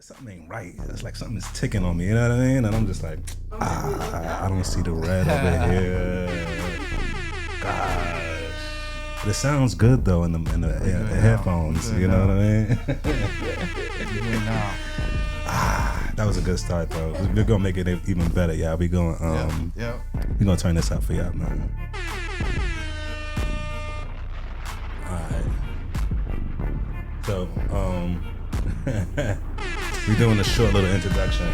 something ain't right. It's like something is ticking on me. You know what I mean? And I'm just like, I don't see the red over here. Gosh. But it sounds good though in the headphones. You know what I mean? That was a good start though. We're gonna make it even better, y'all. We going we gonna turn this up for y'all, man. Alright. So, we're doing a short little introduction.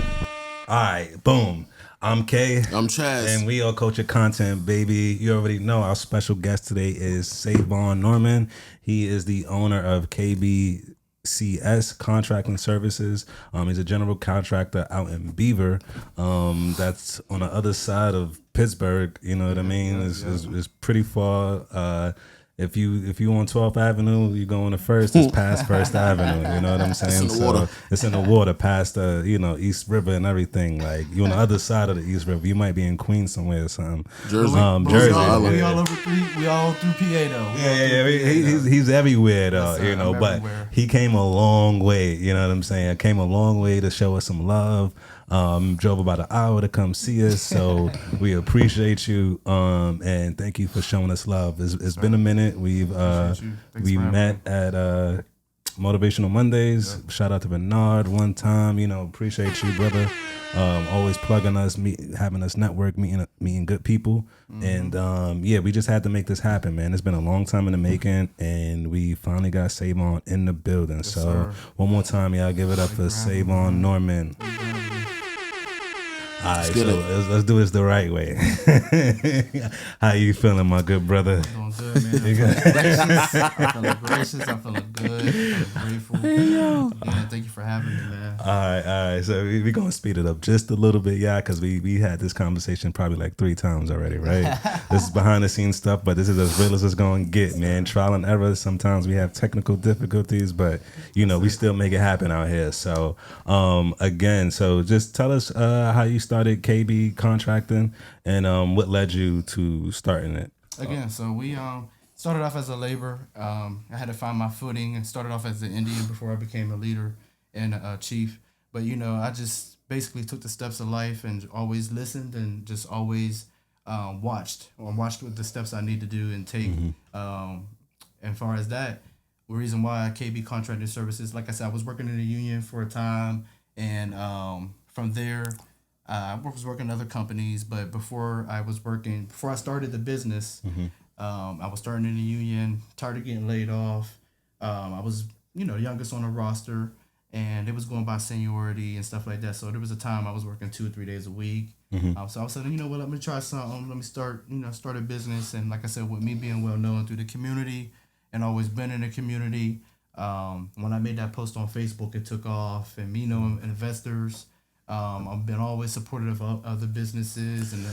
Alright, boom. I'm Kay. I'm Chaz. And we are Culture Content, baby. You already know our special guest today is Sayvon Norman. He is the owner of KBCS Contracting Services. He's a general contractor out in Beaver. That's on the other side of Pittsburgh. You know what I mean? It's pretty far. If you on 12th Avenue, you go on the first. It's past First Avenue. You know what I'm saying? It's in the water. It's in the water, past the East River and everything. Like you on the other side of the East River. You might be in Queens somewhere or something. Jersey. Jersey. We all over we all through PA though. Yeah. He's everywhere though. Yes, But everywhere. he came a long way. You know what I'm saying? Came a long way to show us some love. Drove about an hour to come see us, so we appreciate you. And thank you for showing us love. It's been a minute. We met at Motivational Mondays. Yep. Shout out to Bernard one time. Appreciate you, brother. Always plugging us, having us network, meeting good people. Mm-hmm. And we just had to make this happen, man. It's been a long time in the making, and we finally got Sayvon in the building. Yes, so sir. One more time, y'all give it up for Sayvon Norman. All right, so let's do this the right way. How you feeling, my good brother? I'm doing good, man. I'm feeling gracious. I'm feeling good. I'm grateful. Yeah, thank you for having me, man. All right. So we're going to speed it up just a little bit, because we had this conversation probably like 3 times already, right? This is behind the scenes stuff, but this is as real as it's going to get, man. Trial and error. Sometimes we have technical difficulties, but, we still make it happen out here. So, again, just tell us how you started KB Contracting and what led you to starting it. Again, so we started off as a laborer. I had to find my footing and started off as an Indian before I became a leader and a chief. But, I just basically took the steps of life and always listened and just always watched what the steps I need to do and take. Mm-hmm. As far as that, the reason why KB Contracting Services, like I said, I was working in a union for a time, and from there, I was working in other companies, but before I started the business, mm-hmm. I was starting in the union, tired of getting laid off. I was, youngest on the roster, and it was going by seniority and stuff like that. So there was a time I was working 2 or 3 days a week. Mm-hmm. So I said, let me try something. Let me start a business. And like I said, with me being well known through the community and always been in the community, when I made that post on Facebook, it took off. And me knowing investors, I've been always supportive of other businesses, and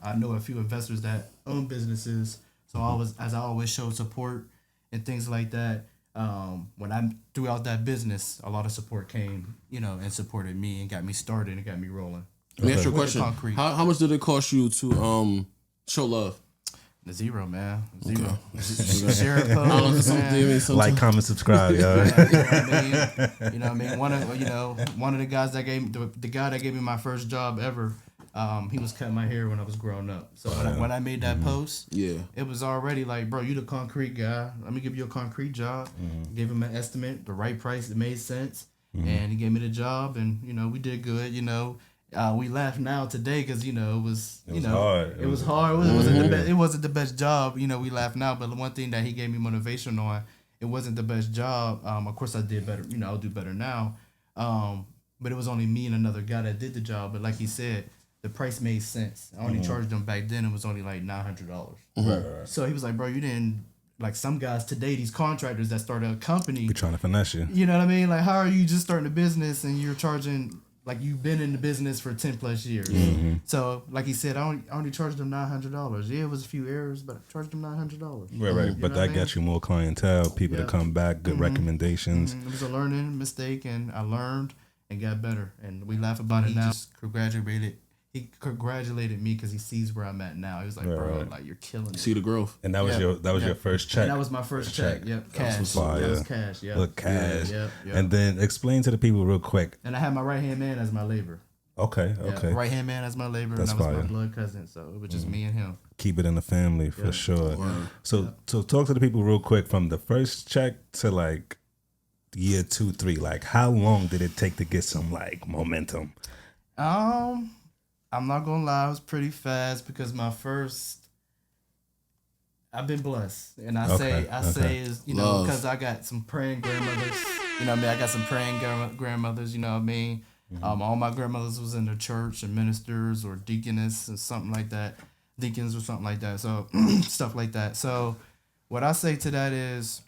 I know a few investors that own businesses. So I always showed support and things like that. When I threw out that business, a lot of support came, and supported me and got me started and got me rolling. Let me ask you a question. How much did it cost you to show love? Zero, man. Zero. Okay. Share a post, man. Like, comment, subscribe, yo. You know what I mean? One of the guys that gave the guy that gave me my first job ever, he was cutting my hair when I was growing up. So when I made that post, it was already like, bro, you the concrete guy. Let me give you a concrete job. Mm-hmm. Gave him an estimate, the right price, it made sense, and he gave me the job, and we did good. We laugh now today because it was hard. It was hard. It wasn't the best job. We laugh now, but the one thing that he gave me motivation on, it wasn't the best job. Of course, I did better. I'll do better now. But it was only me and another guy that did the job. But like he said, the price made sense. I only charged him back then. It was only like $900. Right. So he was like, bro, you didn't. Like some guys today, these contractors that started a company, be trying to finesse you. You know what I mean? Like, how are you just starting a business and you're charging? Like, you've been in the business for 10 plus years. Mm-hmm. So, like he said, I only charged them $900. Yeah, it was a few errors, but I charged them $900. Right. But that gets you more clientele, people to come back, good recommendations. Mm-hmm. It was a learning mistake, and I learned and got better. And we laugh about it now. He he congratulated me because he sees where I'm at now. He was like, bro, like you're killing it. See the growth. And that was your first check. And that was my first check. Yep, cash. That was cash. Yeah, look, cash. Yep. And then explain to the people real quick. And I had my right hand man as my labor. Okay. Right hand man as my labor, and that was my blood cousin. So it was just me and him. Keep it in the family for sure. So talk to the people real quick from the first check to like year 2, 3. Like how long did it take to get some like momentum? I'm not gonna lie, it was pretty fast because I've been blessed, and I say is because I got some praying grandmothers. You know what I mean? I got some praying grandmothers. You know what I mean? All my grandmothers was in the church and ministers or deaconess and something like that, deacons or something like that. So stuff like that. So what I say to that is,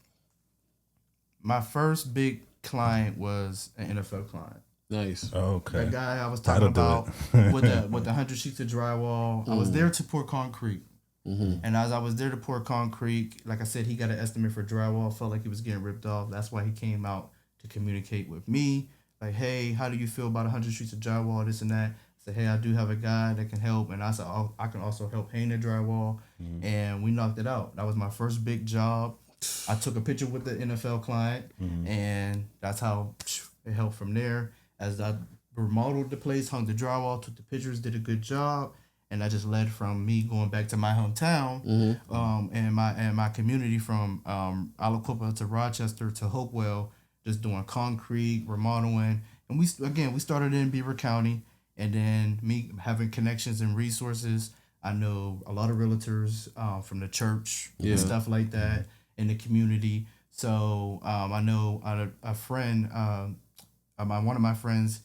my first big client was an NFL client. Nice. Okay. That guy I was talking about with the 100 sheets of drywall. I was there to pour concrete. And as I was there to pour concrete, like I said, he got an estimate for drywall. Felt like he was getting ripped off. That's why he came out to communicate with me. Like, hey, how do you feel about 100 sheets of drywall, this and that? I said, hey, I do have a guy that can help. And I said, I can also help hang the drywall. And we knocked it out. That was my first big job. I took a picture with the NFL client. And that's how it helped from there. As I remodeled the place, hung the drywall, took the pictures, did a good job, and that just led from me going back to my hometown, and my community from Aliquippa to Rochester to Hopewell, just doing concrete, remodeling, and we started in Beaver County, and then me having connections and resources. I know a lot of realtors from the church and stuff like that in the community. So I know a friend. One of my friends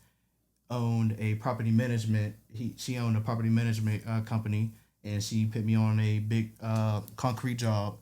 owned a property management. She owned a property management company, and she put me on a big concrete job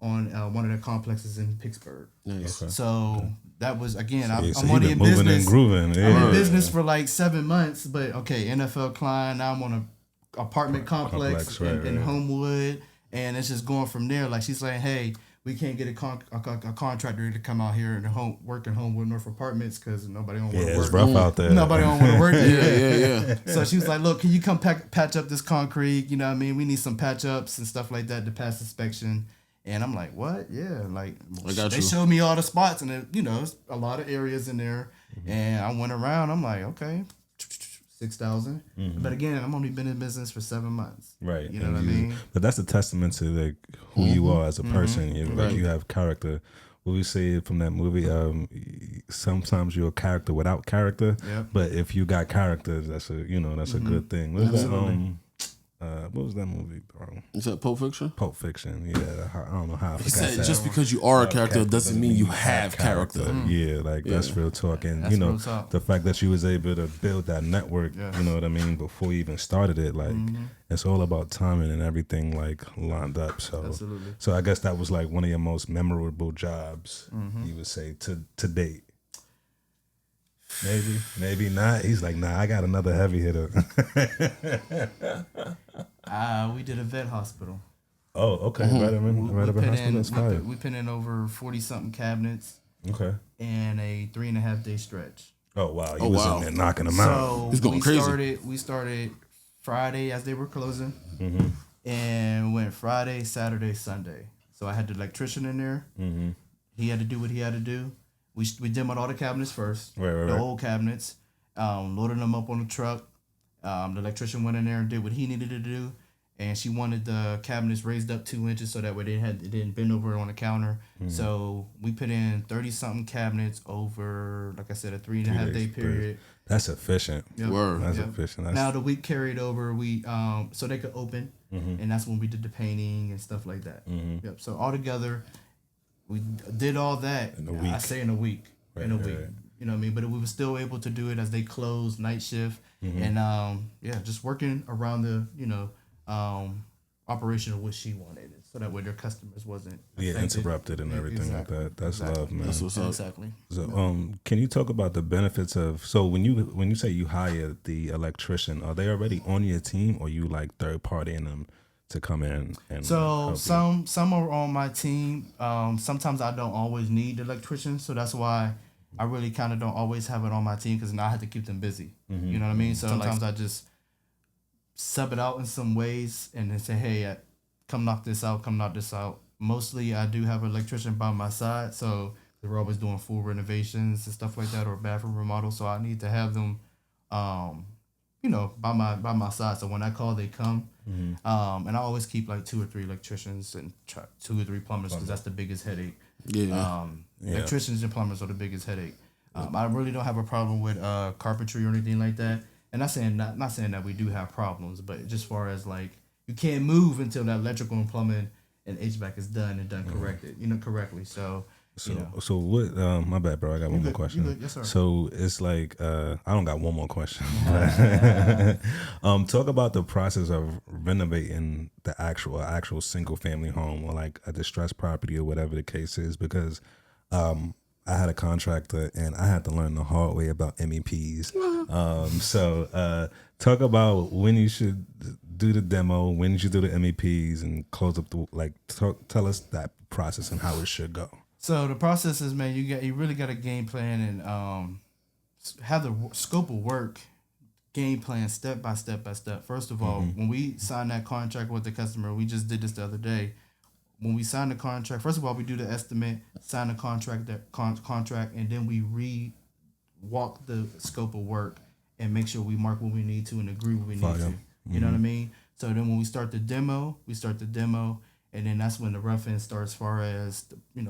on one of the complexes in Pittsburgh. Nice. Okay. So that was again. I'm only in business. And grooving. Yeah. I'm in business for like 7 months, but okay, NFL client. Now I'm on an apartment complex in Homewood, and it's just going from there. Like she's saying, hey, we can't get a contractor to come out here and work in Homewood North Apartments because nobody don't want to work. It's rough out there. Nobody don't want to work there. Yeah. So she was like, look, can you come patch up this concrete? You know what I mean? We need some patch ups and stuff like that to pass inspection. And I'm like, what? Yeah. Like, they showed me all the spots, and there's a lot of areas in there. And I went around. I'm like, okay, 6,000. But again, I've only been in business for 7 months. Right. You know what I mean? But that's a testament to like who you are as a person. You have character. What we say from that movie, sometimes you're a character without character. Yep. But if you got character, that's a good thing. What was that movie, bro? Is that Pulp Fiction? Pulp Fiction, yeah. I don't know how I forgot said that. Just because you are a character doesn't mean you have character. Yeah, that's real talk. And, the fact that you was able to build that network, you know what I mean, before you even started it, like, it's all about timing and everything, like, lined up. So, absolutely. So I guess that was, like, one of your most memorable jobs, you would say, to date. Maybe not. He's like, nah, I got another heavy hitter. We did a vet hospital. Oh, okay. We put in over 40-something cabinets. Okay. In a 3.5 day stretch. Oh wow! You was in there knocking them out. So he's going crazy. We started Friday as they were closing, and went Friday, Saturday, Sunday. So I had the electrician in there. He had to do what he had to do. We demoed all the cabinets first, the old cabinets, loaded them up on the truck. The electrician went in there and did what he needed to do, and she wanted the cabinets raised up 2 inches so that way it didn't bend over on the counter. So we put in 30-something cabinets over, like I said, a 3.5 day period. That's efficient. Yep. That's efficient. Now the week carried over. We so they could open, and that's when we did the painting and stuff like that. Yep. So all together, we did all that in a week. I say in a week. Right. You know what I mean? But we were still able to do it as they closed night shift, and just working around the operation of what she wanted, so that way their customers wasn't interrupted and everything like that. That's love, man. That's what's up. Exactly. So, can you talk about the benefits of? So when you say you hire the electrician, are they already on your team, or you like third partying them to come in? And so some are on my team. Sometimes I don't always need the electrician, so that's why I really kind of don't always have it on my team, because now I have to keep them busy. You know what I mean? So sometimes I just sub it out in some ways and then say, hey, come knock this out, come knock this out. Mostly I do have an electrician by my side, so we're always doing full renovations and stuff like that or bathroom remodels, so I need to have them by my side. So when I call, they come. And I always keep like 2 or 3 electricians and 2 or 3 plumbers because that's the biggest headache. Yeah. Electricians and plumbers are the biggest headache. I really don't have a problem with carpentry or anything like that. And not saying that we do have problems, but just far as like you can't move until that electrical and plumbing and HVAC is done and done correctly. So what? My bad, bro. I got one more question. Yes, sir. So it's like I don't got one more question. Talk about the process of renovating the actual single family home or like a distressed property or whatever the case is, because I had a contractor and I had to learn the hard way about MEPs. So talk about when you should do the demo, when you should do the MEPs, and close up tell us that process and how it should go. So the process is, man, you really got a game plan and have the scope of work game plan step by step by step. First of all, when we sign that contract with the customer, we just did this the other day. When we sign the contract, first of all, we do the estimate, sign the contract, and then we walk the scope of work and make sure we mark what we need to and agree what we need to. You know what I mean? So then when we start the demo, and then that's when the rough end starts as far as,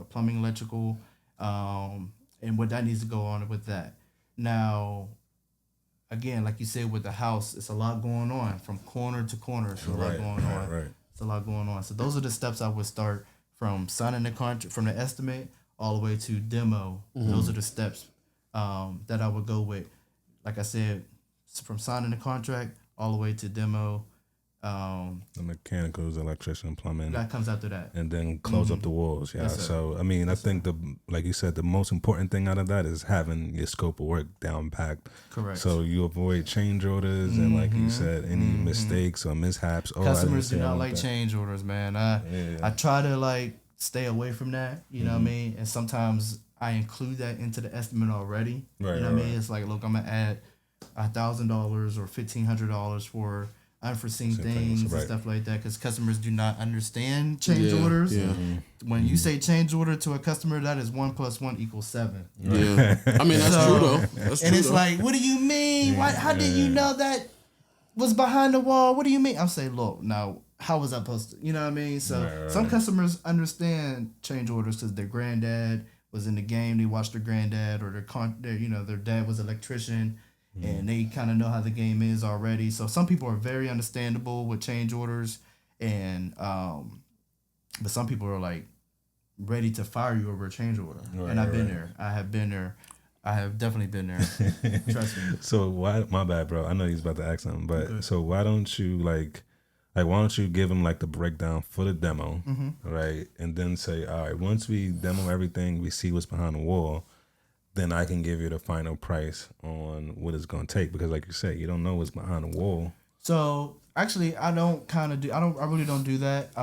plumbing, electrical, and what that needs to go on with that. Now, again, like you said, with the house, it's a lot going on from corner to corner. It's a lot going on. Right. It's a lot going on. So those are the steps I would start from signing the contract, from the estimate all the way to demo. Those are the steps that I would go with. Like I said, from signing the contract all the way to demo. The mechanicals, electrician, plumbing. That comes after that. And then close up the walls. Yeah. Yes, So, I mean, I think like you said, the most important thing out of that is having your scope of work down packed. Correct. So you avoid change orders and, like you said, any mistakes or mishaps. Customers do not like change orders, man. I try to stay away from that. You know what I mean? And sometimes I include that into the estimate already. Right. You know what I mean? It's like, look, I'm gonna add $1,000 or $1,500 for unforeseen things and stuff like that, because customers do not understand change orders. Yeah. When you say change order to a customer, that is 1 + 1 = 7. Yeah, I mean that's true though. It's like, what do you mean? Why? How did you know that was behind the wall? What do you mean? I'm saying, look, now how was I supposed to? You know what I mean? So some customers understand change orders because their granddad was in the game. They watched their granddad, or their dad was an electrician. And they kind of know how the game is already. So some people are very understandable with change orders, and but some people are like ready to fire you over a change order. And I've been there. I have been there. I have definitely been there. Trust me. So why? My bad, bro. I know he's about to ask something, but so why don't you why don't you give him the breakdown for the demo, right? And then say, all right, once we demo everything, we see what's behind the wall, then I can give you the final price on what it's going to take, because like you said, you don't know what's behind the wall. So actually, I really don't do that.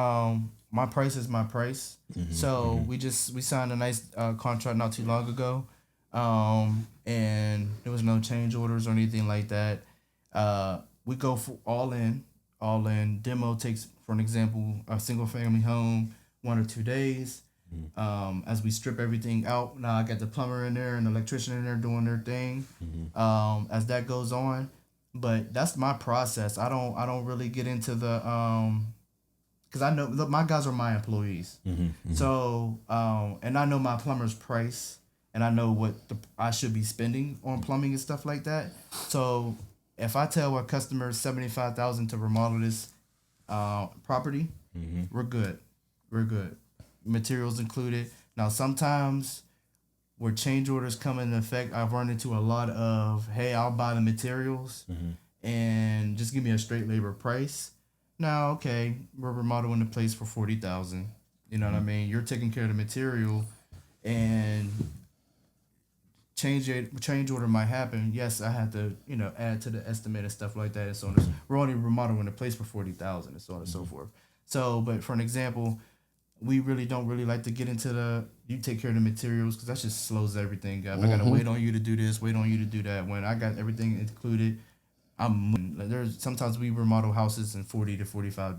My price is my price. So we signed a nice contract not too long ago. And there was no change orders or anything like that. We go for all in. Demo takes, for an example, a single family home, 1 or 2 days. As we strip everything out, now I got the plumber in there and the electrician in there doing their thing. As that goes on, but that's my process. I don't really get into the because I know my guys are my employees. So and I know my plumber's price, and I know what I should be spending on plumbing and stuff like that. So if I tell a customer $75,000 to remodel this property, we're good. Materials included. Now, sometimes where change orders come into effect, I've run into a lot of, hey, I'll buy the materials and just give me a straight labor price. Now, okay, we're remodeling the place for $40,000. You know what I mean? You're taking care of the material, and change order might happen. Yes, I had to, add to the estimate and stuff like that. And so on. We're only remodeling the place for $40,000 and so on and so forth. So, but for an example, we really don't like to get into you take care of the materials, because that just slows everything up. I got to wait on you to do this, wait on you to do that. When I got everything included, There's sometimes we remodel houses in 30 to 45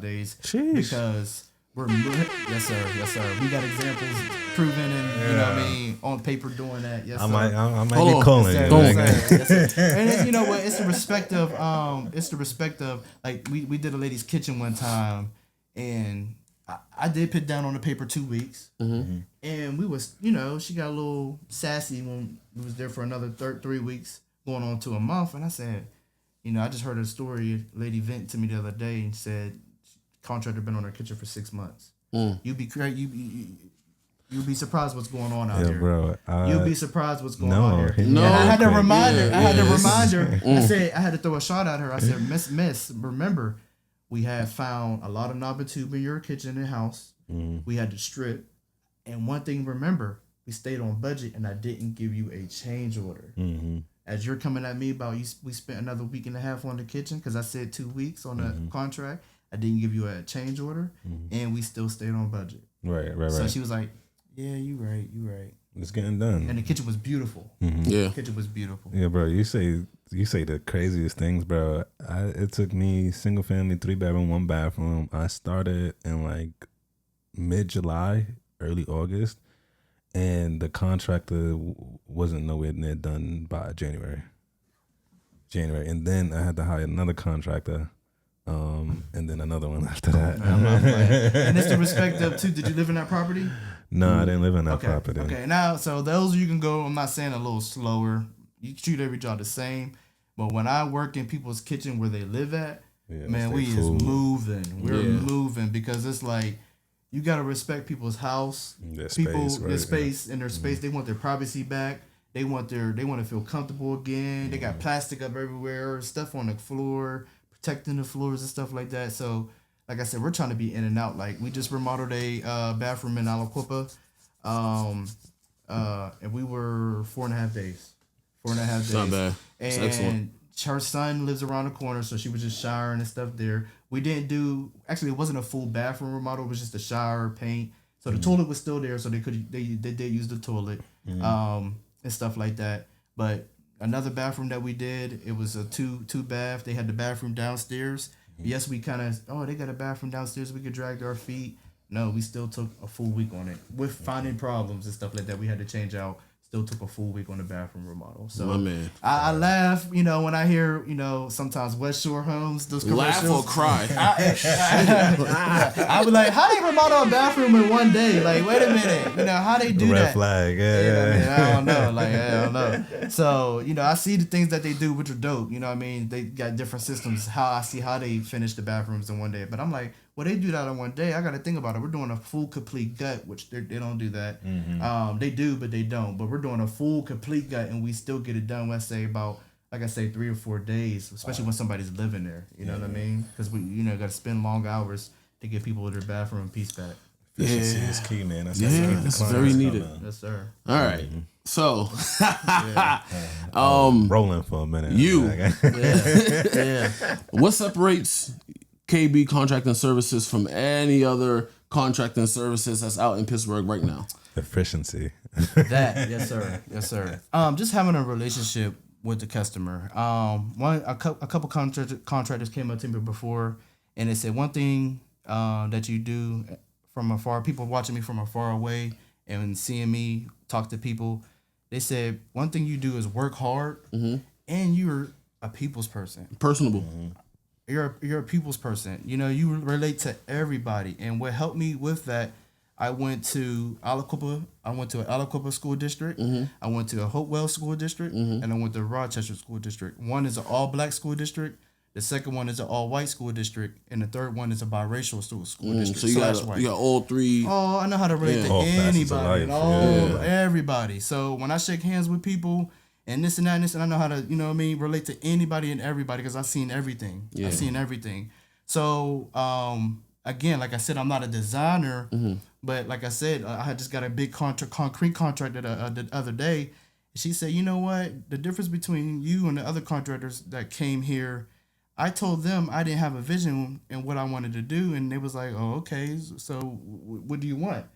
days. Sheesh. Because we're yes sir. We got examples proven and you know what I mean on paper doing that. Yes, I sir. might Hold be on. calling Yes, you. sir. Like, Yes, sir. Yes, sir. And it's, you know what? It's the respect of like we did a lady's kitchen one time, and I did put down on the paper 2 weeks, and we was she got a little sassy when we was there for another 3 weeks, going on to a month, and I said, I just heard a story. A lady vent to me the other day and said, contractor been on her kitchen for 6 months. You'd be surprised what's going on out yeah, here. bro. You'll be surprised what's going on here. No, And I had to okay. remind her. Yeah. I said I had to throw a shot at her. I said, Miss, remember, we have found a lot of knob and tube in your kitchen and house. We had to strip. And one thing, remember, we stayed on budget, and I didn't give you a change order. As you're coming at me about we spent another week and a half on the kitchen because I said 2 weeks on the contract. I didn't give you a change order, and we still stayed on budget. Right. So she was like, "Yeah, you right. It's getting done. And the kitchen was beautiful. Yeah. The kitchen was beautiful. Yeah, bro. You say the craziest things, bro. It took me single family, 3-bedroom, 1 bathroom. I started in like mid-July, early August, and the contractor wasn't nowhere near done by January. And then I had to hire another contractor, and then another one after that. And it's the respect of too. Did you live in that property? No, I didn't live in that property. Okay, now so those you can go. I'm not saying a little slower. You treat every job the same. But when I work in people's kitchen where they live at, man, we is moving. We're moving because it's like you gotta respect people's house, Their people, space, right? their space, and their space. They want their privacy back. They want to feel comfortable again. They got plastic up everywhere, stuff on the floor, protecting the floors and stuff like that. So, like I said, we're trying to be in and out. Like we just remodeled a bathroom in Aliquippa, and we were 4.5 days. 4.5 days. Not bad. It's excellent. Her son lives around the corner, so she was just showering and stuff there. We didn't do. Actually, it wasn't a full bathroom remodel. It was just a shower, paint. So the toilet was still there, so they did use the toilet, and stuff like that. But another bathroom that we did, it was a two bath. They had the bathroom downstairs. Yes, we kind of they got a bathroom downstairs. We could drag our feet. No, we still took a full week on it with finding problems and stuff like that. We had to change out. Still took a full week on the bathroom remodel. So my man. I laugh, when I hear, sometimes West Shore Homes, those commercials. Laugh or cry. I was like, how they remodel a bathroom in one day? Like, wait a minute, how they do Red that? flag, I don't know. Like, I don't know. So, I see the things that they do, which are dope. You know what I mean? They got different systems. I see how they finish the bathrooms in one day. But I'm like, well, they do that in one day. I got to think about it. We're doing a full, complete gut, which they don't do that. They do, but they don't. But we're doing a full, complete gut, and we still get it done, let's say, about, like I say, 3 or 4 days, especially when somebody's living there. You know what I mean? Because we, got to spend long hours to get people their bathroom and peace back. Efficiency is key, man. That's That's very needed. Yes, sir. All right. So, rolling for a minute. what separates KB Contracting Services from any other contracting services that's out in Pittsburgh right now? Efficiency. Yes, sir. Just having a relationship with the customer. A couple contractors came up to me before, and they said one thing that you do from afar. People watching me from afar away and seeing me talk to people. They said one thing you do is work hard, and you're a people's person. Personable. You're a people's person. You relate to everybody. And what helped me with that, I went to Aliquippa. I went to an Aliquippa school district. I went to a Hopewell school district, and I went to Rochester school district. One is an all-black school district. The second one is an all-white school district, and the third one is a biracial school district. So you got all three. Oh, I know how to relate to All facets of anybody, life, everybody. So when I shake hands with people. And this and that and this, and I know how to, relate to anybody and everybody because I've seen everything. Yeah. I've seen everything. So, again, like I said, I'm not a designer, but like I said, I had just got a big concrete contract the other day. She said, you know what? The difference between you and the other contractors that came here, I told them I didn't have a vision in what I wanted to do, and they was like, oh, okay, so what do you want?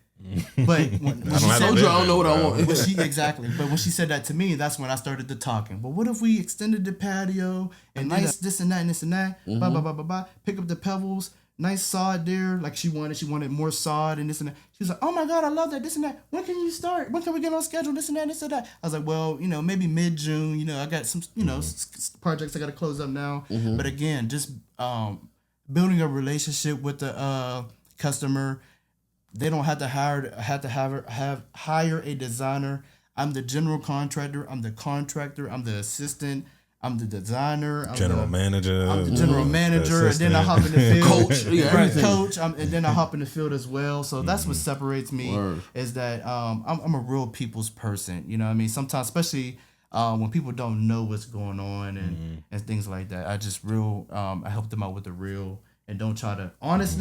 But when she have said, a I don't know what I want. but when she said that to me, that's when I started the talking. But what if we extended the patio and nice this and that and this and that, blah blah blah blah blah. Pick up the pebbles, nice sod there, like she wanted more sod and this and that. She was like, oh my god, I love that, this and that. When can you start? When can we get on schedule? This and that, this and that. I was like, well, maybe mid-June. I got some, projects I got to close up now. But again, just building a relationship with the customer. They don't have to hire a designer. I'm the general contractor. I'm the contractor. I'm the assistant. I'm the designer. I'm General manager. I'm the general manager, and then I hop in the field. Coach, everything. Coach. And then I hop in the field as well. So that's what separates me. Is that I'm a real people's person. You know what I mean? Sometimes, especially when people don't know what's going on and things like that, I just I help them out with the real. And don't try to honest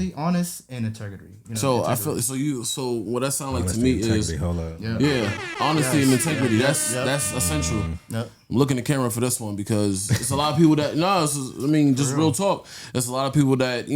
and integrity. I feel so what that sounds like to me is honesty and integrity. That's essential. Yep. I'm looking at camera for this one because it's a lot of people that just real talk. There's a lot of people that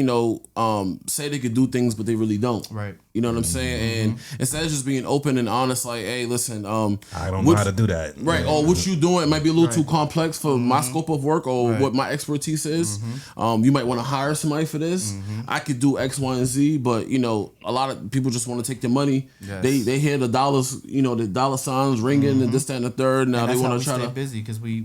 say they could do things but they really don't. Right. You know what I'm saying? And instead of just being open and honest, like, hey, listen, I don't know how to do that. Right. Or what you doing, it might be a little too complex for my scope of work or what my expertise is. You might want to hire somebody for this. I could do X, Y, and Z, but a lot of people just want to take their money. Yes. They hear the dollars, the dollar signs ringing and this, that, and the third. Now they want to try to busy because we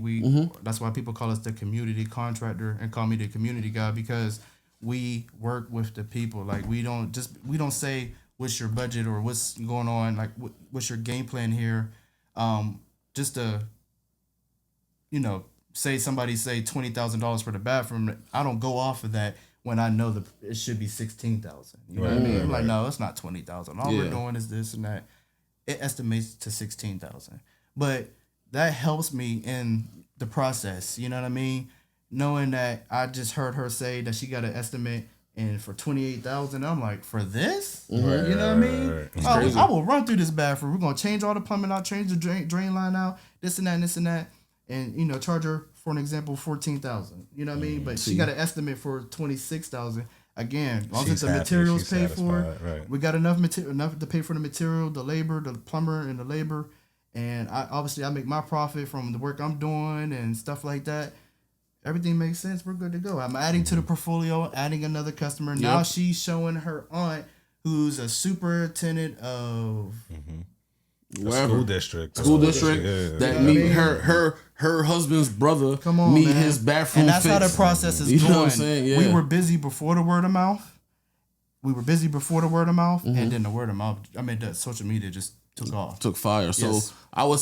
that's why people call us the community contractor and call me the community guy, because we work with the people. Like we don't say what's your budget or what's going on, like what's your game plan here, just to say somebody say $20,000 for the bathroom. I don't go off of that when I know it should be $16,000. You know what I mean? I'm like, no, it's not $20,000. All we're doing is this and that. It estimates to $16,000, but that helps me in the process. You know what I mean? Knowing that I just heard her say that she got an estimate and for $28,000, I'm like, for this? You know what I mean? I will run through this bathroom. We're gonna change all the plumbing out, change the drain line out, this and that, and this and that, and charge her, for an example, $14,000. You know what I mean? But she got an estimate for $26,000. Again, as long as the materials paid for, we got enough to pay for the material, the labor, the plumber, and the labor. And I make my profit from the work I'm doing and stuff like that. Everything makes sense. We're good to go. I'm adding to the portfolio, adding another customer. Yep. Now she's showing her aunt, who's a superintendent of school district. That meet her husband's brother. Come on, meet man. his bathroom. And that's fix. how the process is going. You know what I'm saying? Yeah. We were busy before the word of mouth. And then the word of mouth. The social media just took off. Took fire. Yes.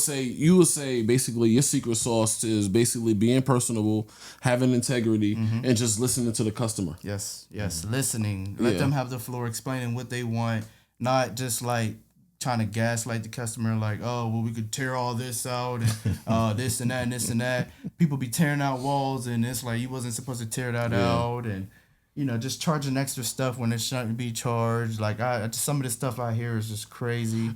So you would say basically your secret sauce is basically being personable, having integrity, and just listening to the customer. Yes. Listening. Let them have the floor, explaining what they want, not just like trying to gaslight the customer, like, oh, well, we could tear all this out and this and that and this and that. People be tearing out walls and it's like you wasn't supposed to tear that out, and just charging extra stuff when it shouldn't be charged. Like some of the stuff I hear is just crazy.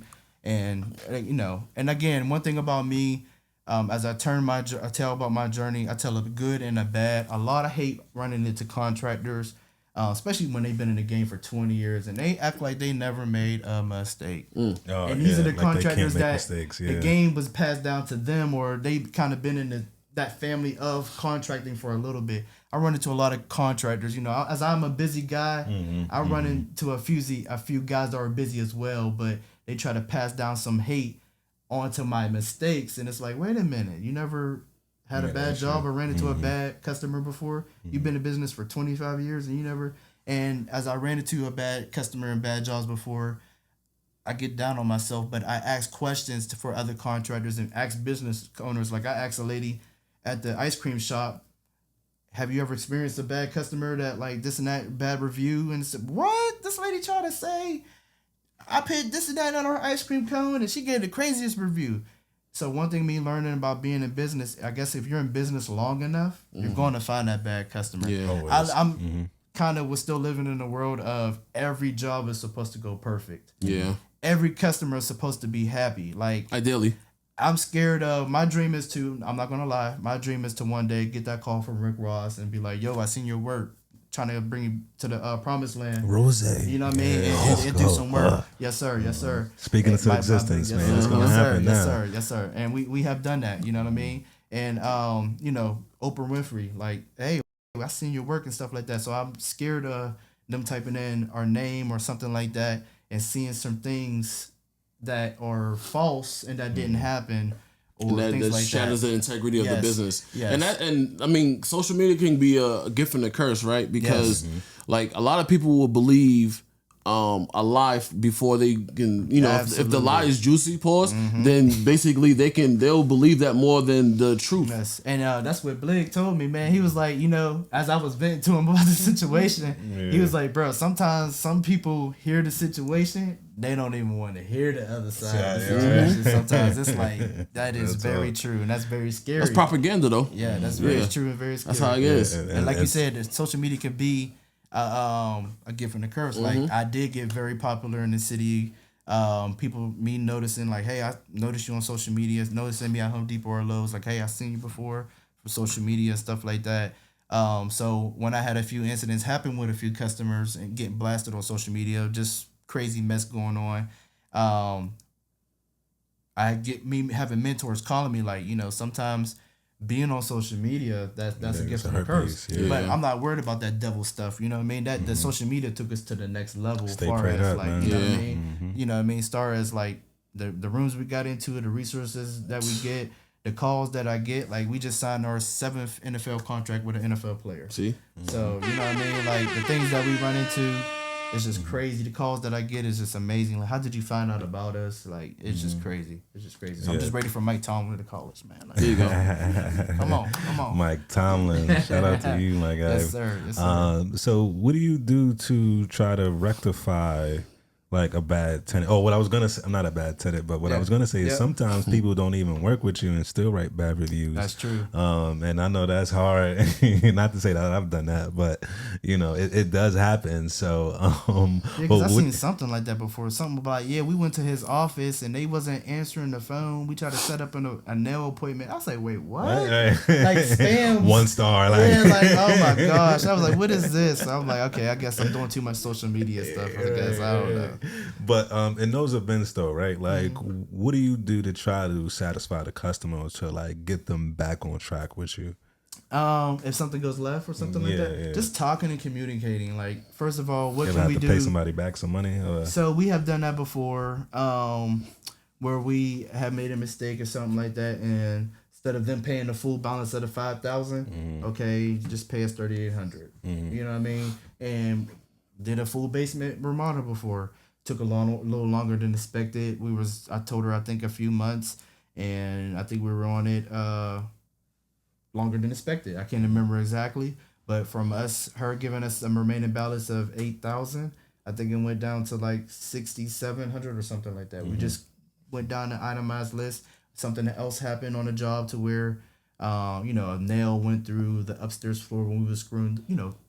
And and again, one thing about me, as I tell about my journey, I tell a good and a bad. A lot of hate running into contractors, especially when they've been in the game for 20 years and they act like they never made a mistake. And these are the contractors that the game was passed down to them, or they kind of been in that family of contracting for a little bit. I run into a lot of contractors. As I'm a busy guy, I run into a few guys that are busy as well, but they try to pass down some hate onto my mistakes. And it's like, wait a minute, you never had a bad job or ran into a bad customer before? You've been in business for 25 years and you never... And as I ran into a bad customer and bad jobs before, I get down on myself, but I ask questions for other contractors and ask business owners. Like I asked a lady at the ice cream shop, have you ever experienced a bad customer that like this and that bad review? And said, what? This lady tried to say... I paid this and that on her ice cream cone and she gave the craziest review. So one thing me learning about being in business, I guess if you're in business long enough, you're going to find that bad customer. Yeah, I'm kind of was still living in the world of every job is supposed to go perfect. Yeah. Every customer is supposed to be happy. Like ideally. I'm scared of, my dream is to, I'm not going to lie, my dream is to one day get that call from Rick Ross and be like, yo, I seen your work. trying to bring you to the promised land. Rose. You know what I mean? And do some work. Yes, sir. Yes, sir. Speaking into existence, yes, man. sir. It's gonna Yes, sir. happen now. Yes, sir. Yes, sir. And we have done that. You know what I mean? And you know, Oprah Winfrey, like, hey, I seen your work and stuff like that. So I'm scared of them typing in our name or something like that and seeing some things that are false and that didn't happen. Or that, things that like shatters that. the integrity of the business. Yes. And I mean, social media can be a gift and a curse, right? Because like a lot of people will believe a lie before they can, you know, if the lie is juicy, then basically they'll believe that more than the truth. Yes. And that's what Blake told me, man. He was like, you know, as I was venting to him about the situation, he was like, bro, sometimes some people hear the situation, they don't even want to hear the other side of the situation. Sometimes it's like, that is very true, and that's very scary. That's propaganda, though. Yeah, that's very true and very scary. That's how it is. And like you said, social media can be a gift and a curse. Like, I did get very popular in the city. Me noticing, like, hey, I noticed you on social media, noticing me at Home Depot or Lowe's, like, hey, I seen you before for social media and stuff like that. So when I had a few incidents happen with a few customers and getting blasted on social media, just crazy mess going on, I get me having mentors calling me, like, you know, sometimes being on social media, that's a gift and a curse. But I'm not worried about that devil stuff. You know what I mean? That the social media took us to the next level. Stay far prayed as up, like, man. you know what I mean? You know what I mean? As far as like the rooms we got into, the resources that we get, the calls that I get. Like, we just signed our 7th NFL contract with an NFL player. See? So, you know what I mean? Like, the things that we run into, it's just crazy. The calls that I get is just amazing. Like, how did you find out about us? Like, it's just crazy. It's just crazy. So I'm just ready for Mike Tomlin to call us, man. Like, There you go. come on. Mike Tomlin, shout out to you, my guy. Yes, sir. Yes, sir. So what do you do to try to rectify like a bad tenant? Oh, what I was gonna say, I'm not a bad tenant, but what I was gonna say is sometimes people don't even work with you and still write bad reviews. That's true. And I know that's hard. Not to say that I've done that, but you know, it does happen. So, because I've seen something like that before. Something about, we went to his office and they wasn't answering the phone. We tried to set up a nail appointment. I was like, wait, what? Right. Like, spam. 1 star. Like, like, oh my gosh. I was like, what is this? I'm like, okay, I guess I'm doing too much social media stuff. I guess I don't know. But in those events though, right? Like, what do you do to try to satisfy the customer or to like get them back on track with you? If something goes left or something like that, just talking and communicating. Like, first of all, what can we do? Pay somebody back some money? Or? So we have done that before, where we have made a mistake or something like that, and instead of them paying the full balance of the $5,000, okay, just pay us $3,800. You know what I mean? And did a full basement remodel before. Took a little longer than expected. I told her, I think a few months, and I think we were on it longer than expected. I can't remember exactly, but from her giving us a remaining balance of $8,000, I think it went down to like $6,700 or something like that. We just went down the itemized list. Something else happened on the job to where, a nail went through the upstairs floor when we were screwing,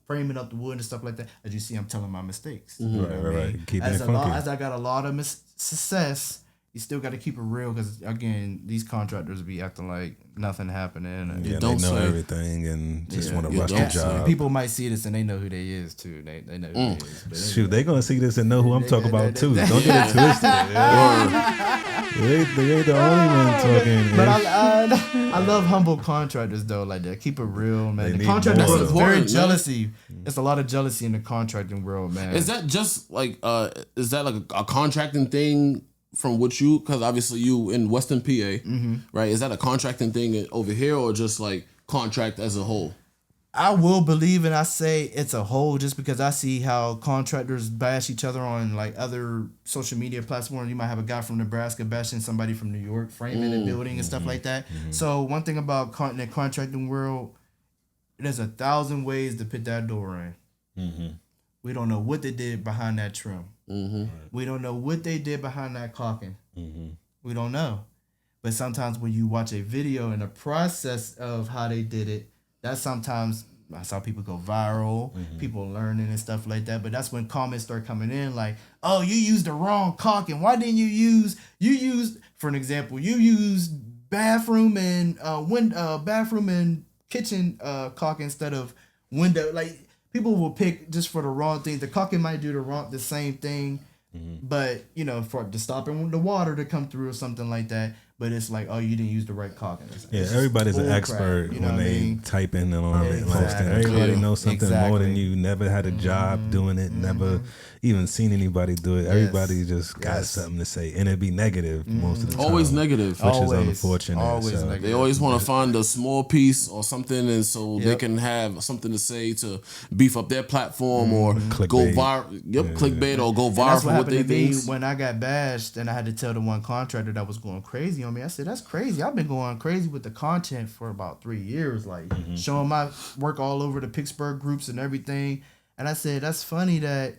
framing up the wood and stuff like that. As you see, I'm telling my mistakes. You know what I mean? Keeping it funky. As I got a lot of success, you still got to keep it real, because again, these contractors be acting like nothing happening. And they know everything and just want to rush the job. People might see this and they know who they is too. They know who they is. But shoot, they gonna see this and know who I'm talking about too. Don't get it twisted. They ain't the only one talking. But I love humble contractors though, like that. Keep it real, man. The contracting world is very jealousy. It's a lot of jealousy in the contracting world, man. Is that just like a contracting thing? From what because obviously you in Western PA, right? Is that a contracting thing over here, or just like contract as a whole? I will believe, and I say it's a whole, just because I see how contractors bash each other on like other social media platforms. You might have a guy from Nebraska bashing somebody from New York, framing and building and stuff like that. So one thing about the contracting world, there's 1,000 ways to put that door in. We don't know what they did behind that trim. We don't know what they did behind that caulking. We don't know. But sometimes when you watch a video and the process of how they did it, that's how people go viral, people learning and stuff like that. But that's when comments start coming in like, oh, you used the wrong caulking. Why didn't you used, for an example, you used bathroom and kitchen caulk instead of window. Like, people will pick just for the wrong thing. The caulking might do the same thing, but for to stopping the water to come through or something like that. But it's like, oh, you didn't use the right caulking. Yeah, everybody's an expert when they type in and on it. Everybody knows something more than you. Never had a job doing it. Never even seen anybody do it. Everybody just got something to say, and it'd be negative most of the time. Always negative, which is unfortunate. Always negative. They always want to find a small piece or something, and so they can have something to say to beef up their platform or go viral. Clickbait or go viral for what they think. When I got bashed, and I had to tell the one contractor that was going crazy on me, I said, "That's crazy. I've been going crazy with the content for about 3 years, like showing my work all over the Pittsburgh groups and everything." And I said, "That's funny that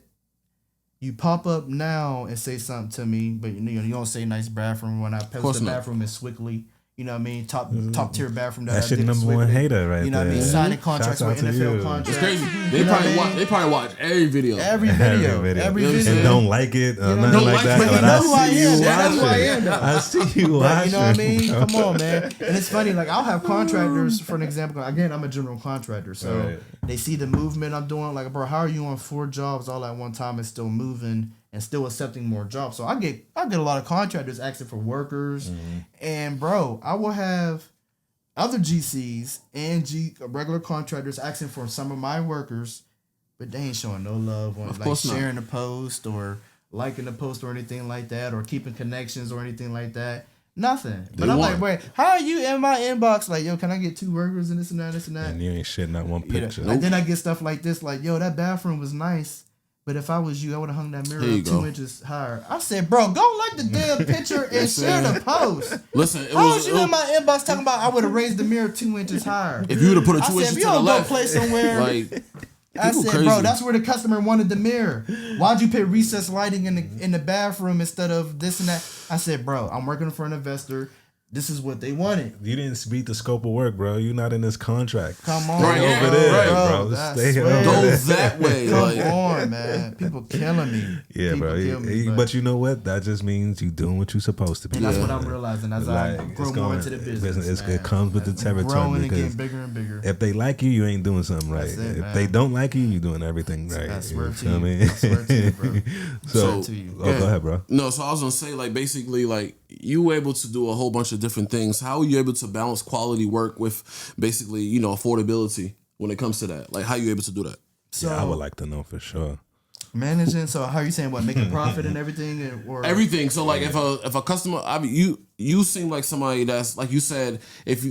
you pop up now and say something to me, but you don't say nice bathroom when I post the bathroom in Swickly. You know what I mean? Top tier bathroom that's your number one hater right there. You know what I mean? Signing contracts with NFL contracts. It's crazy. They probably watch every video. Every video. And don't like it or nothing like that. But I who I am. That's who I am. I see you watching. You know what I mean? Come on, man. And it's funny, like I'll have contractors, for an example. Again, I'm a general contractor, so they see the movement I'm doing. Like, bro, how are you on 4 jobs all at one time and still moving and still accepting more jobs? So I get a lot of contractors asking for workers, and bro, I will have other GCs and regular contractors asking for some of my workers, but they ain't showing no love on like sharing the post or liking the post or anything like that, or keeping connections or anything like that. Nothing. But I'm like, wait, how are you in my inbox? Like, yo, can I get 2 workers and this and that, this and that? And you ain't shitting out one picture. And then I get stuff like this, like, yo, that bathroom was nice, but if I was you, I would have hung that mirror up 2 inches higher. I said, bro, go like the damn picture and share the post. Listen, how was you in my inbox talking about I would have raised the mirror 2 inches higher? If you would have put it 2 inches to the left, go play somewhere. Like, I said, crazy. Bro, that's where the customer wanted the mirror. Why'd you put recessed lighting in the bathroom instead of this and that? I said, bro, I'm working for an investor. This is what they wanted. You didn't beat the scope of work, bro. You're not in this contract. Come on. Stay over there, bro. Stay over there. Go that way. Come on, man. People killing me. Yeah, bro. But you know what? That just means you doing what you're supposed to be. And that's what I'm realizing as I grow more into the business. It comes with the territory. Growing and getting bigger and bigger. If they like you, you ain't doing something right. If they don't like you, you're doing everything right. I swear to you. I swear to you, bro. So, go ahead, bro. No, so I was going to say, like, basically, like, you were able to do a whole bunch of different things. How are you able to balance quality work with basically, affordability when it comes to that? Like, how are you able to do that? So I would like to know for sure. Managing. So how are you saying what? Making profit and everything, or everything. So like, if a customer, I mean, you seem like somebody that's, like you said, if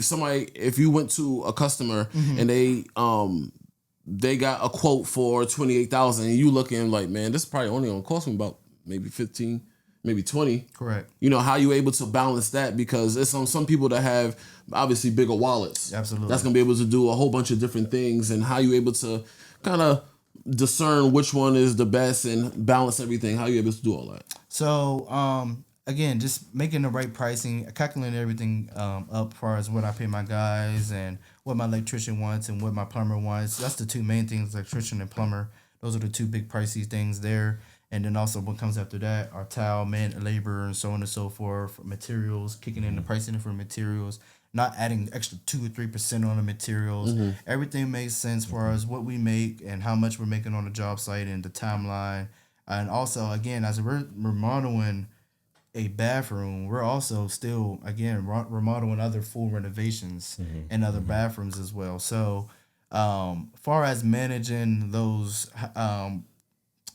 you went to a customer and they got a quote for $28,000 and you looking like, man, this is probably only gonna cost me about maybe 15. Maybe 20. Correct. How you able to balance that? Because it's on some people that have obviously bigger wallets. Absolutely. That's gonna be able to do a whole bunch of different things, and how you able to kind of discern which one is the best and balance everything. How you able to do all that? So again, just making the right pricing, calculating everything up as far as what I pay my guys and what my electrician wants and what my plumber wants. That's the 2 main things: electrician and plumber. Those are the 2 big pricey things there. And then also what comes after that are tile, man, labor, and so on and so forth. Materials, kicking in the pricing for materials, not adding extra 2 or 3% on the materials. Everything makes sense for us, what we make and how much we're making on the job site and the timeline. And also, again, as we're remodeling a bathroom, we're also still, again, remodeling other full renovations and other bathrooms as well. So far as managing those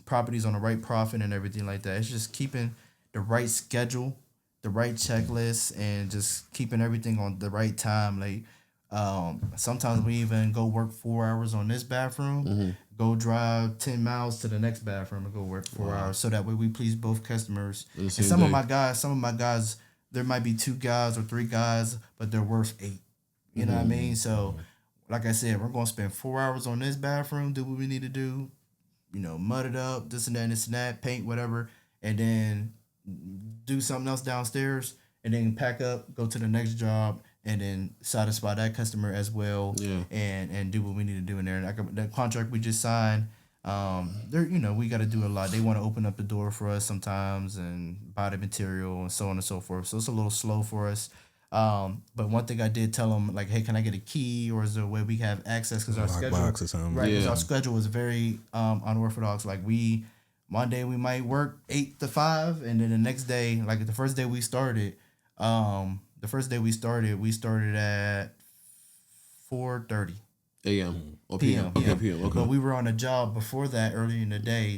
properties on the right profit and everything like that, it's just keeping the right schedule, the right checklist, and just keeping everything on the right time. Like sometimes we even go work 4 hours on this bathroom, go drive 10 miles to the next bathroom and go work 4 hours, so that way we please both customers. And some of my guys, there might be 2 guys or 3 guys, but they're worth 8. You know what I mean? So like I said, we're gonna spend 4 hours on this bathroom, do what we need to do, mud it up, this and that, paint, whatever, and then do something else downstairs, and then pack up, go to the next job, and then satisfy that customer as well, and do what we need to do in there. And the contract we just signed, we got to do a lot. They want to open up the door for us sometimes and buy the material and so on and so forth. So it's a little slow for us. But one thing I did tell them, like, hey, can I get a key, or is there a way we have access? Because our schedule, box or something. right? Because Yeah. our schedule is very unorthodox. Like Monday we might work 8 to 5, and then the next day, like the first day we started, we started at 4:30 AM or p.m. PM. Okay, PM. But Okay. we were on a job before that early in the day,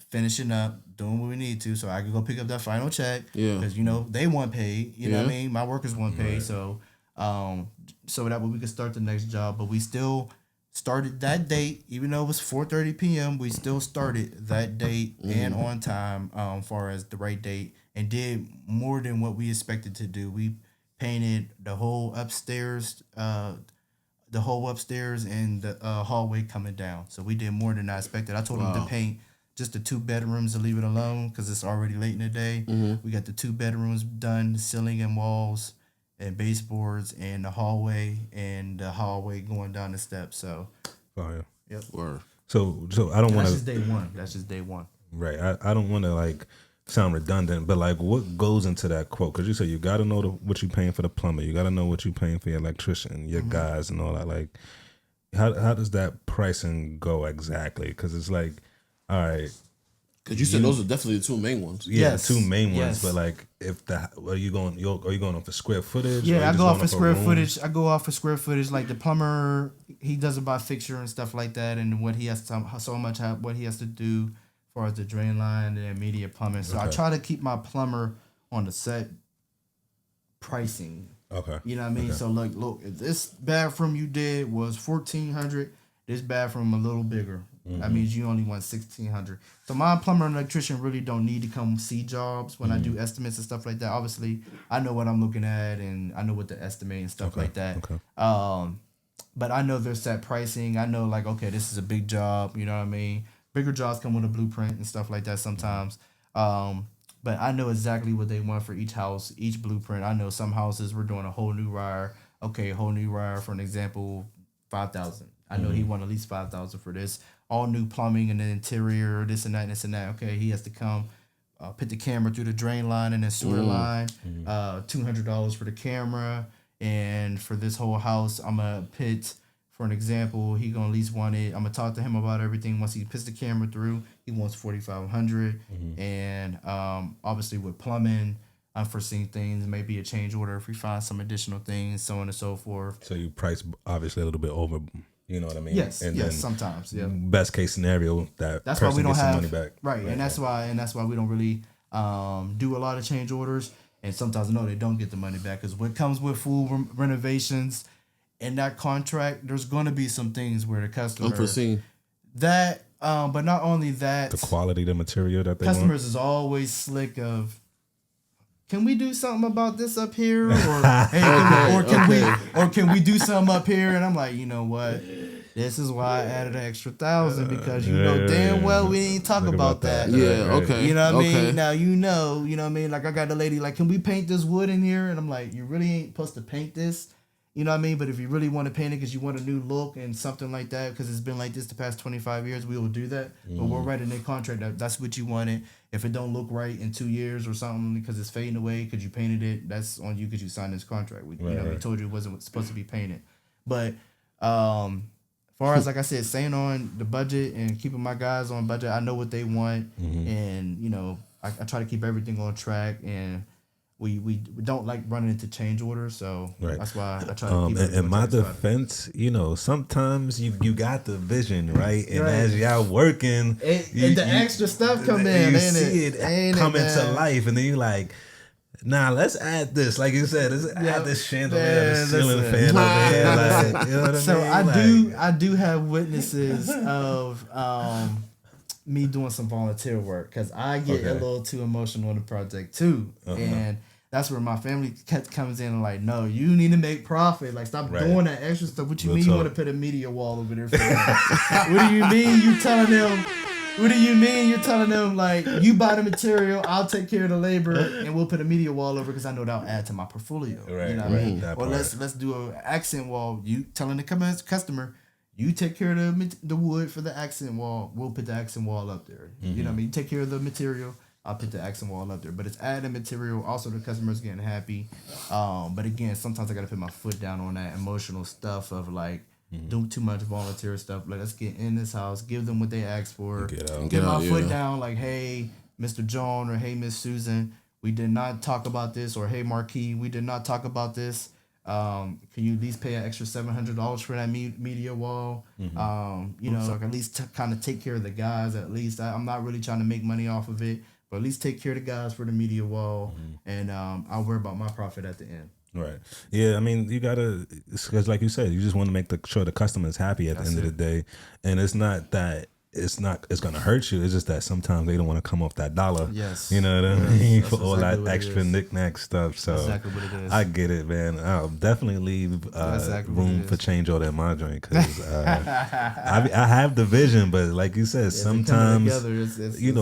finishing up, doing what we need to, so I could go pick up that final check. Yeah. Because they want paid. You know what I Yeah. mean? My workers want paid, so that way we could start the next job. But we still started that date, even though it was 4:30 p.m. We still started that date and on time, far as the right date, and did more than what we expected to do. We painted the whole upstairs. And the hallway coming down. So we did more than I expected. I told them to paint just the 2 bedrooms and leave it alone because it's already late in the day. We got the 2 bedrooms done, ceiling and walls and baseboards, and the hallway going down the steps. So, Fire. yep. Word. So I don't want That's to. That's just day one. Right. I don't want to like sound redundant, but like what goes into that quote? Because you said you got to know what you're paying for the plumber, you got to know what you're paying for your electrician, your guys, and all that. Like, how does that pricing go exactly? Because it's like, all right, Because you said those are definitely the 2 main ones. yeah, Yes. 2 main ones, Yes. but like, if are you going off of square footage? or Yeah, you I just go going off of square room? footage. I go off of square footage. Like the plumber, he does about fixture and stuff like that, and what he has to what he has to do as far as the drain line and immediate plumbing. So I Okay. try to keep my plumber on the set pricing. Okay. You know what I mean? Okay. So look, if this bathroom you did was 1,400, this bathroom a little bigger. That means you only want 1,600. So my plumber and electrician really don't need to come see jobs when I do estimates and stuff like that. Obviously, I know what I'm looking at and I know what to estimate and stuff like that. Okay. But I know their set pricing. I know like, okay, this is a big job. You know what I mean? Bigger jobs come with a blueprint and stuff like that sometimes. But I know exactly what they want for each house, each blueprint. I know some houses we're doing a whole new wire. Okay, a whole new wire, for an example, 5,000. I know he want at least 5,000 for this. All new plumbing and the interior, this and that, and this and that. Okay, he has to come, put the camera through the drain line and the sewer line. $200 for the camera, and for this whole house, I'm gonna put. For an example, he gonna at least want it. I'm gonna talk to him about everything. Once he puts the camera through, he wants 4,500. And obviously with plumbing, unforeseen things, maybe a change order if we find some additional things, so on and so forth. So you price obviously a little bit over. You know what I mean? Yes, And yes, then sometimes, yeah. best case scenario, that's That's why person we don't gets have some money back. right, and that's why we don't really do a lot of change orders. And sometimes no, they don't get the money back because what comes with full renovations. In that contract, there's going to be some things where the customer Unforeseen. that, but not only that, The quality of the material that they customers is always slick of. Can we do something about this up here, or hey, can we do something up here? And I'm like, you know what? This is why I added an extra 1,000 because you know damn well we ain't talk about that. Yeah, okay. You know what I Okay. mean? Now you know what I mean? Like I got the lady like, can we paint this wood in here? And I'm like, you really ain't supposed to paint this. You know what I mean? But if you really want to paint it because you want a new look and something like that, because it's been like this the past 25 years, we will do that. But we'll write in a contract that that's what you wanted. If it don't look right in 2 years or something because it's fading away because you painted it, that's on you because you signed this contract. We told you it wasn't supposed to be painted. But as far as, like I said, staying on the budget and keeping my guys on budget, I know what they want. And, you know, I try to keep everything on track, and we don't like running into change orders, so that's why I try to keep it. In my defense, you know, sometimes you got the vision, right? And as y'all working, and the extra stuff come in, you ain't see it? it come into life, and then you like, nah, let's add this. Like you said, let's add this chandelier, this ceiling fan over here. Like, you know what I So mean? I do have witnesses of me doing some volunteer work because I get a little too emotional on the project too, and that's where my family comes in and like, no, you need to make profit. Like, stop doing that extra stuff. What you mean you want to put a media wall over there for them? What do you mean you telling them? What do you mean you're telling them like you buy the material, I'll take care of the labor, and we'll put a media wall over because I know that'll add to my portfolio. Right, you know what I mean? that Or part. let's do an accent wall. You telling the customer, you take care of the wood for the accent wall. We'll put the accent wall up there. You know what I mean? You take care of the material. I'll put the accent wall up there. But it's added material. Also, the customer's getting happy. But again, sometimes I got to put my foot down on that emotional stuff of like, do too much volunteer stuff. Like, let's get in this house, give them what they asked for. Get my foot down, like, hey, Mr. John, or hey, Miss Susan, we did not talk about this, or hey, Marquis, we did not talk about this. Can you at least pay an extra $700 for that media wall? You know, so I can at least kind of take care of the guys. At least I'm not really trying to make money off of it, but at least take care of the guys for the media wall, and I'll worry about my profit at the end. Right. Yeah. I mean, you gotta, because like you said, you just want to make sure the customer is happy at the end of the day, and it's not that it's gonna hurt you. It's just that sometimes they don't want to come off that dollar. Yes. You know what I mean? That's For all exactly that extra knick-knack stuff. So exactly what it is. I get it, man. I'll definitely leave room for change order in my joint, because I have the vision, but like you said, sometimes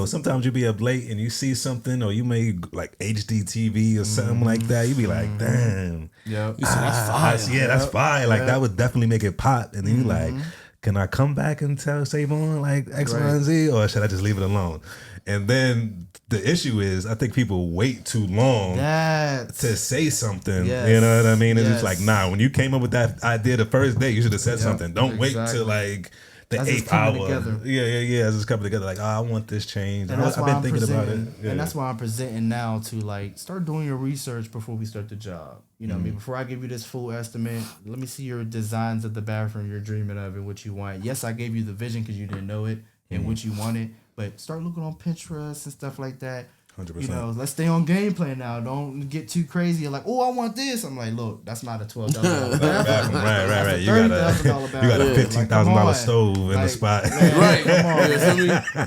sometimes you be up late and you see something, or you may like HD TV or something like that. You be like, damn. Yeah. That's fire. That's fire. Like that would definitely make it pop. And then you like, can I come back and tell Sayvon like X, Y, and Z, or should I just leave it alone? And then the issue is, I think people wait too long to say something. Yes. You know what I mean? It's just like, nah, when you came up with that idea the first day, you should have said something. Don't wait till like the 8th hour. Yeah. As it's coming together, like, I want this change. And that's I've why been thinking about it. Yeah. And that's why I'm presenting now to like start doing your research before we start the job. You know what I mean? Before I give you this full estimate, let me see your designs of the bathroom you're dreaming of and what you want. Yes, I gave you the vision because you didn't know it and what you wanted, but start looking on Pinterest and stuff like that. 100%. You know, let's stay on gameplay now. Don't get too crazy. You're like, oh, I want this. I'm like, look, that's not a $12,000 bathroom. Right. You got a $15,000 stove in the spot. Right. Come on.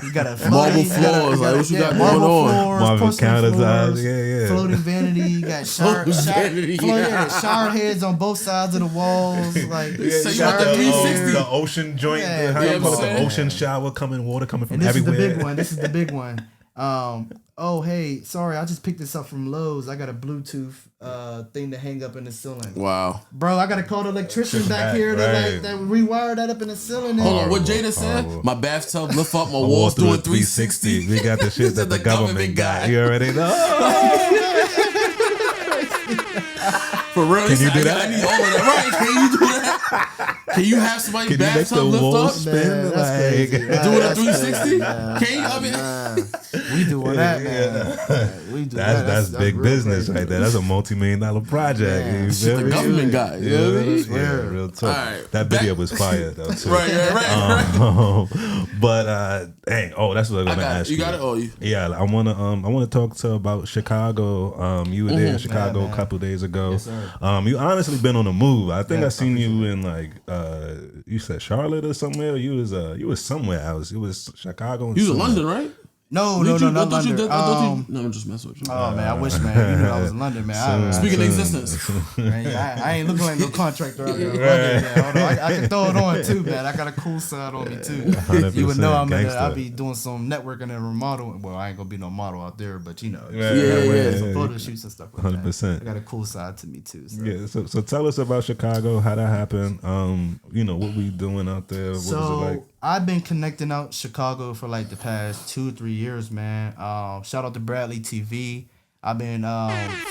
You got a marble floors. Like, what you got going on? Marble countertops. Yeah. Floating vanity. You got shower heads on both sides of the walls. Like, so you got the 360. The ocean joint. Yeah, How you call it? The ocean shower water coming from everywhere. This is the big one. Oh, hey, sorry, I just picked this up from Lowe's. I got a Bluetooth thing to hang up in the ceiling. Wow. Bro, I got to call the electrician back here to rewire that up in the ceiling. Hold on, what Jada said? My bathtub lift up, my walls doing 360. We got the shit that the government got. You already know. For real, can you do that? I need all of that. Right? Can you do that? Can you have somebody bathtub lift up? Spin? Like, do it at 360? Can you? I mean, we doing that, man. We do that. That's big business right there. That's a multi-million-dollar project. The government guy. Yeah, real talk. Right. That video was fire though too. Right. But that's what I'm gonna ask you. You got it. Oh, yeah. I wanna talk about Chicago. You were there in Chicago a couple days ago. Yes, sir. You honestly been on the move. I think I seen you in like you said Charlotte or somewhere. You was somewhere else. It was Chicago. You was in London, right? No, not London. No, I'm just messing with you. Oh man, I wish, man. You knew I was in London, man. Speaking of existence, I ain't looking like no contractor out there in London, man. Although I can throw it on too, man. I got a cool side on me too. You would know I'll be doing some networking and remodeling. Well, I ain't gonna be no model out there, but you know, some photo shoots and stuff like 100%. that. I got a cool side to me too. So. Yeah. So tell us about Chicago. How that happened. What we doing out there. What was it like? I've been connecting out Chicago for like the past 2-3 years, man. Shout out to Bradley TV. I've been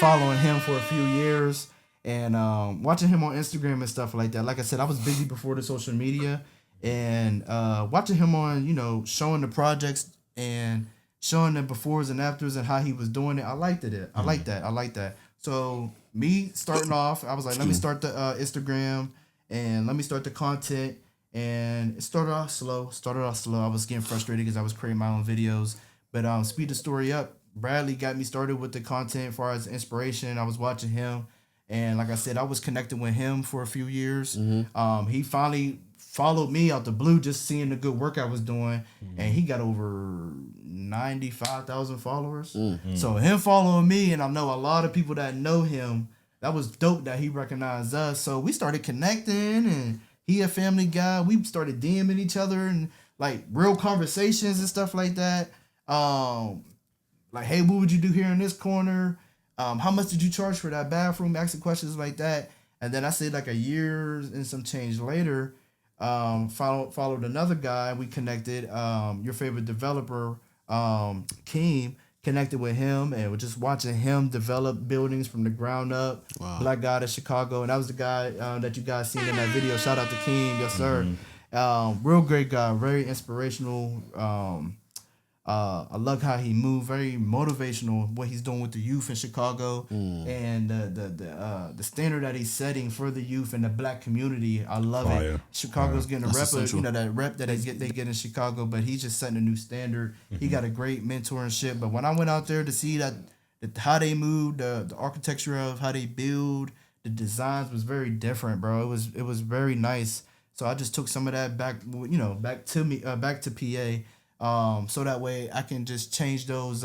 following him for a few years and watching him on Instagram and stuff like that. Like I said, I was busy before the social media and watching him on, showing the projects and showing the befores and afters and how he was doing it. I liked it. I like that. So me starting off, I was like, let me start the Instagram and let me start the content. And it started off slow. I was getting frustrated because I was creating my own videos. But speed the story up. Bradley got me started with the content as far as inspiration. I was watching him. And like I said, I was connecting with him for a few years. Mm-hmm. He finally followed me out the blue just seeing the good work I was doing. Mm-hmm. And he got over 95,000 followers. Mm-hmm. So him following me, and I know a lot of people that know him, that was dope that he recognized us. So we started connecting and he a family guy. We started DMing each other and like real conversations and stuff like that. Like, hey, what would you do here in this corner? How much did you charge for that bathroom? Asking questions like that. And then I said like a year and some change later, followed another guy. We connected. Your favorite developer, Keem connected with him and was just watching him develop buildings from the ground up. Wow. Black guy to Chicago, and that was the guy that you guys seen in that video. Shout out to King, yes sir. Real great guy, very inspirational. I love how he moved, very motivational. What he's doing with the youth in Chicago, and the standard that he's setting for the youth and the black community. I love it. Chicago's getting a rep, that rep that they get in Chicago, but he's just setting a new standard. He got a great mentorship. But when I went out there to see that how they move, the architecture of how they build, the designs was very different, bro. It was very nice. So I just took some of that back to PA. So that way I can just change those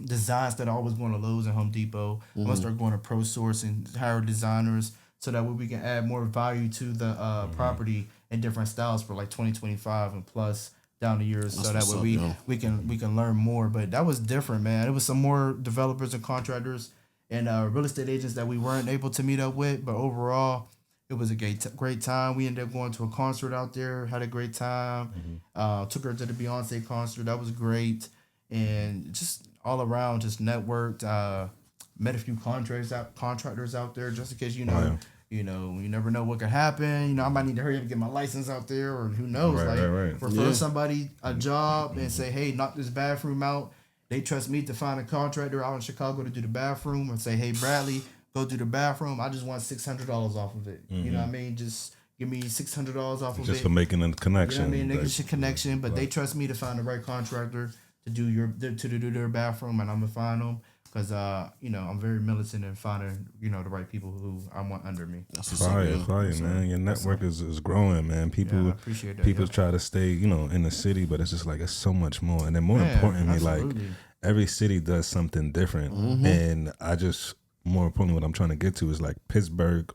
designs that I always going to Lowe's and Home Depot. I'm gonna start going to Pro Source and hire designers so that way we can add more value to the property in different styles for like 2025 and plus down the years. So that way we can learn more. But that was different, man. It was some more developers and contractors and real estate agents that we weren't able to meet up with. But overall, it was a great time. We ended up going to a concert out there, had a great time. Took her to the Beyonce concert. That was great. And just all around, just networked. Met a few contractors out there just in case, you never know what could happen. I might need to hurry up and get my license out there, or who knows. Refer somebody a job and say, hey, knock this bathroom out. They trust me to find a contractor out in Chicago to do the bathroom, and say, hey, Bradley, go do the bathroom. I just want $600 off of it. You know what I mean? Just give me $600 off of it. Just for making a connection. You know what I mean? Making a connection, but they trust me to find the right contractor to do their bathroom, and I'm gonna find them because I'm very militant in finding the right people who I want under me. That's fire, man. Your network is growing, man. People appreciate that, people try to stay in the city, but it's just like it's so much more. And then more importantly, absolutely. like every city does something different, and more importantly, what I'm trying to get to is like Pittsburgh,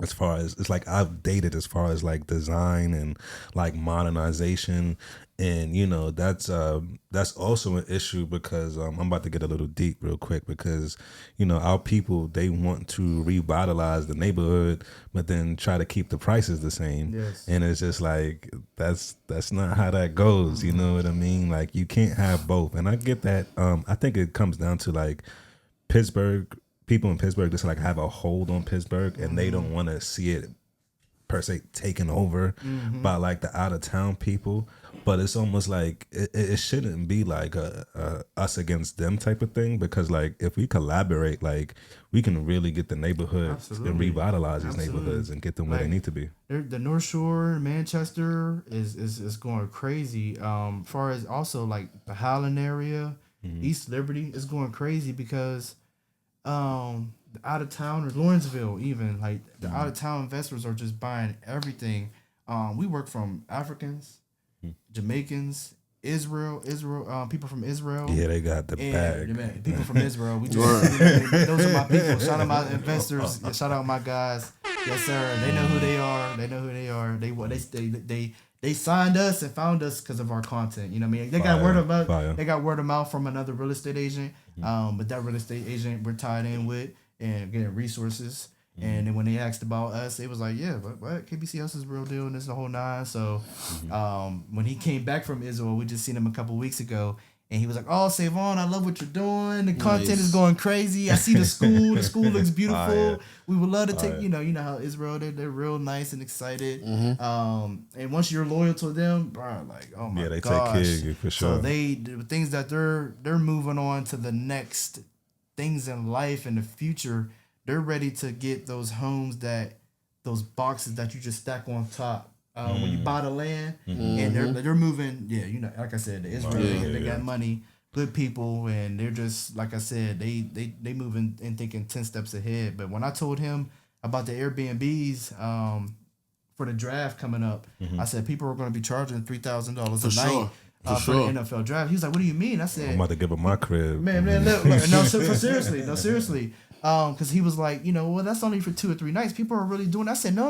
as far as it's like outdated as far as like design and like modernization. And that's also an issue because I'm about to get a little deep real quick because our people, they want to revitalize the neighborhood but then try to keep the prices the same. Yes. And it's just like that's not how that goes. You know what I mean? Like you can't have both. And I get that. I think it comes down to like Pittsburgh, people in Pittsburgh just like have a hold on Pittsburgh and they don't want to see it per se taken over by like the out of town people. But it's almost like it shouldn't be like a us against them type of thing, because like if we collaborate, like we can really get the neighborhood and revitalize these neighborhoods and get them where they need to be. The North Shore, Manchester is going crazy. Far as also like the Highland area, East Liberty is going crazy because the out of town, or Lawrenceville even, like the out of town investors are just buying everything. We work from Africans, Jamaicans, Israel, people from Israel. Yeah, they got the bag. People from Israel. We just, those are my people. Shout out my investors. Shout out my guys. Yes, sir. They know who they are. They signed us and found us because of our content. You know what I mean? They got word of mouth. They got word of mouth from another real estate agent. But that real estate agent we're tied in with and getting resources. And then when they asked about us, it was like, yeah, but what? KBCS is real deal and this the whole nine. So when he came back from Israel, we just seen him a couple weeks ago. And he was like, oh, Sayvon, I love what you're doing. The content is going crazy. I see the school. The school looks beautiful. We would love to take, you know how Israel, they're real nice and excited. And once you're loyal to them, bro, like, oh my gosh. Yeah, they take care of you for sure. So the things that they're moving on to the next things in life in the future, they're ready to get those homes those boxes that you just stack on top. When you buy the land, and they're moving, like I said, Israel, they got money, good people, and they're just, like I said, they moving and thinking 10 steps ahead. But when I told him about the Airbnbs for the draft coming up, I said people are going to be charging $3,000 a night. For the NFL draft. He was like, what do you mean? I said, I'm about to give him my crib. Man, look, no, seriously. Because he was like, well, that's only for 2 or 3 nights. People are really doing it. I said, no.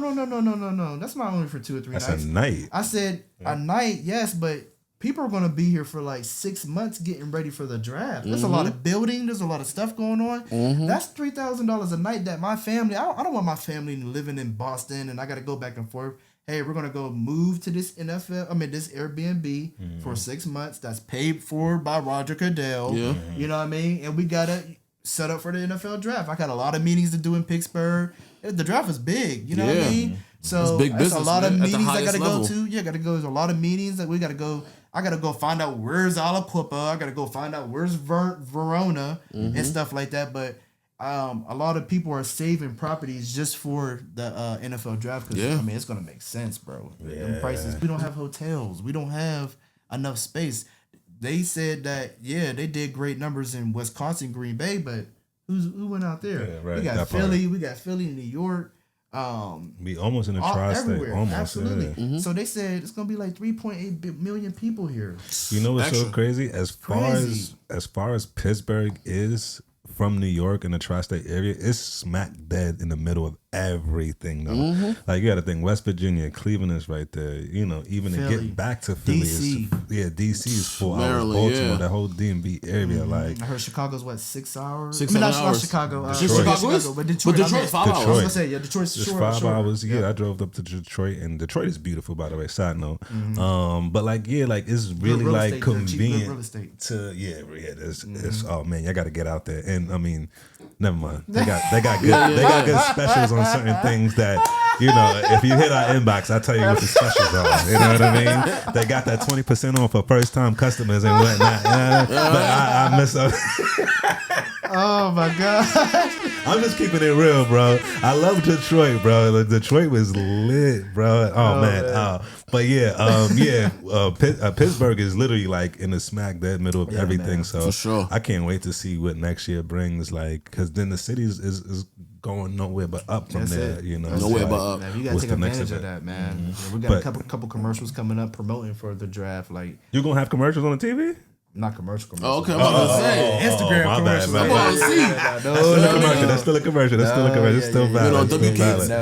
That's not only for 2 or 3 nights. That's a night. I said, a night, yes, but people are going to be here for like 6 months getting ready for the draft. There's a lot of building. There's a lot of stuff going on. That's $3,000 a night that my family, I don't want my family living in Boston and I got to go back and forth hey, we're gonna go move to this this Airbnb for 6 months. That's paid for by Roger Goodell. Yeah. You know what I mean? And we gotta set up for the NFL draft. I got a lot of meetings to do in Pittsburgh. The draft is big. You know what I mean? So it's big business, a lot of man, meetings I highest gotta level. go to. Yeah, gotta go. There's a lot of meetings that we gotta go. I gotta go find out where's Aliquippa. I gotta go find out where's Verona and stuff like that. But a lot of people are saving properties just for the NFL draft because I mean it's gonna make sense, bro. Them prices. We don't have hotels. We don't have enough space. They said that they did great numbers in Wisconsin, Green Bay, but who went out there? Yeah, right, We got that Philly. We got Philly, New York. We almost in the tri-state. Everywhere, Almost. absolutely. Yeah. So they said it's gonna be like 3.8 million people here. You know what's so Extra. crazy? Crazy. As far as Pittsburgh is from New York in the tri-state area, it's smack dead in the middle of everything though. Like you got to think West Virginia, Cleveland is right there. You know, even to Philly. get back to Philly DC. DC is 4 hours. Maryland, Baltimore, yeah. that whole DMV area, like I heard Chicago's 6 hours. 6, I mean, 7 not hours. Chicago. Chicago is? but Detroit. But Detroit's 5 I was hours. gonna say Detroit's it's short. 5 short. hours. Yeah, I drove up to Detroit, and Detroit is beautiful, by the way. Side note, but like it's really real like estate there, cheap convenient real estate. to it's oh man, y'all got to get out there. And I mean, never mind. They got good specials on certain things that if you hit our inbox, I'll tell you what the specials are. You know what I mean? They got that 20% off for first time customers and whatnot. But I miss up. Oh my god! I'm just keeping it real, bro. I love Detroit, bro. Like, Detroit was lit, bro. Oh man. But Pittsburgh is literally like in the smack dead middle of everything. man. So For sure. I can't wait to see what next year brings. Like, because then the city is going nowhere but up from That's there. it. You know, Nowhere It's but like, up. Man, you gotta what's take the next advantage of event? that, man. Yeah, we got a But- couple commercials coming up promoting for the draft. Like You gonna have commercials on the TV? not commercial. Oh, okay, I'm about to say. Instagram my bad, commercials. man. I'm about to see. That's still a commercial. That's still a commercial. That's still a commercial. It's still valid. You know, It's still WK. valid. No.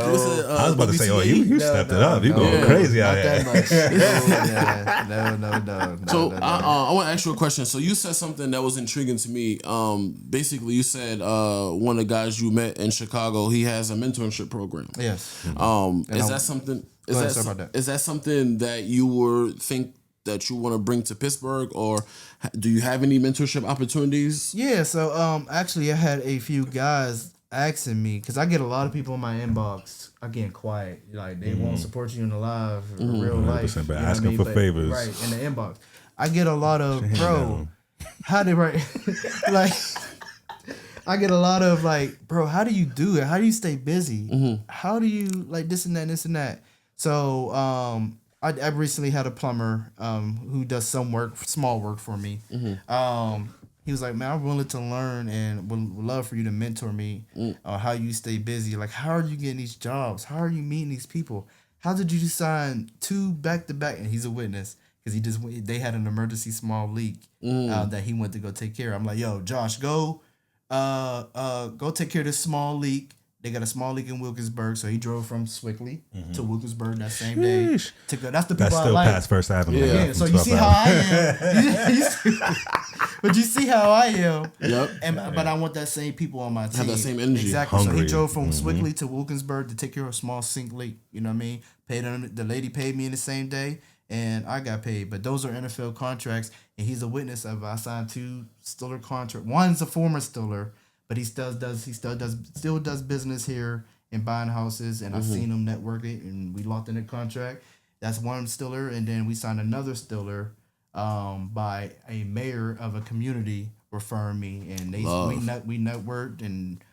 I was about to say, oh, you stepped it up. You going no, crazy out not here. that much. No. So I want to ask you a question. So you said something that was intriguing to me. Basically, you said one of the guys you met in Chicago, he has a mentorship program. Yes. Is that something? Go ahead, sorry about that. Is that something that you would think that you want to bring to Pittsburgh, or do you have any mentorship opportunities? Yeah, so actually I had a few guys asking me because I get a lot of people in my inbox getting quiet, like they won't support you in the live or real life. 100%, but you know asking what I mean? for favors. right in the inbox. I get a lot of hand down. how did like I get a lot of like, bro, how do you do it? How do you stay busy? How do you like this and that? So I recently had a plumber who does some work, small work for me. He was like, man, I'm willing to learn and would love for you to mentor me on how you stay busy. Like, how are you getting these jobs? How are you meeting these people? How did you sign 2 back-to-back? And he's a witness because they had an emergency small leak that he went to go take care of. I'm like, yo, Josh, go take care of this small leak. They got a small leak in Wilkinsburg, so he drove from Swickley to Wilkinsburg that same day. Sheesh. To go. That's the That's people I still like. past First Avenue. Yeah, so you see how I am. But you see how I am. Yep. But I want that same people on my team. Have that same energy. Exactly. So Hungry. he drove from Swickley to Wilkinsburg to take care of a small sink leak. You know what I mean? The lady paid me in the same day, and I got paid. But those are NFL contracts, and he's a witness of I signed 2 Stiller contracts. One's a former Stiller, but he still does business here and buying houses, and I've seen him network it, and we locked in a contract. That's one Stiller, and then we signed another Stiller by a mayor of a community referring me, and we networked, and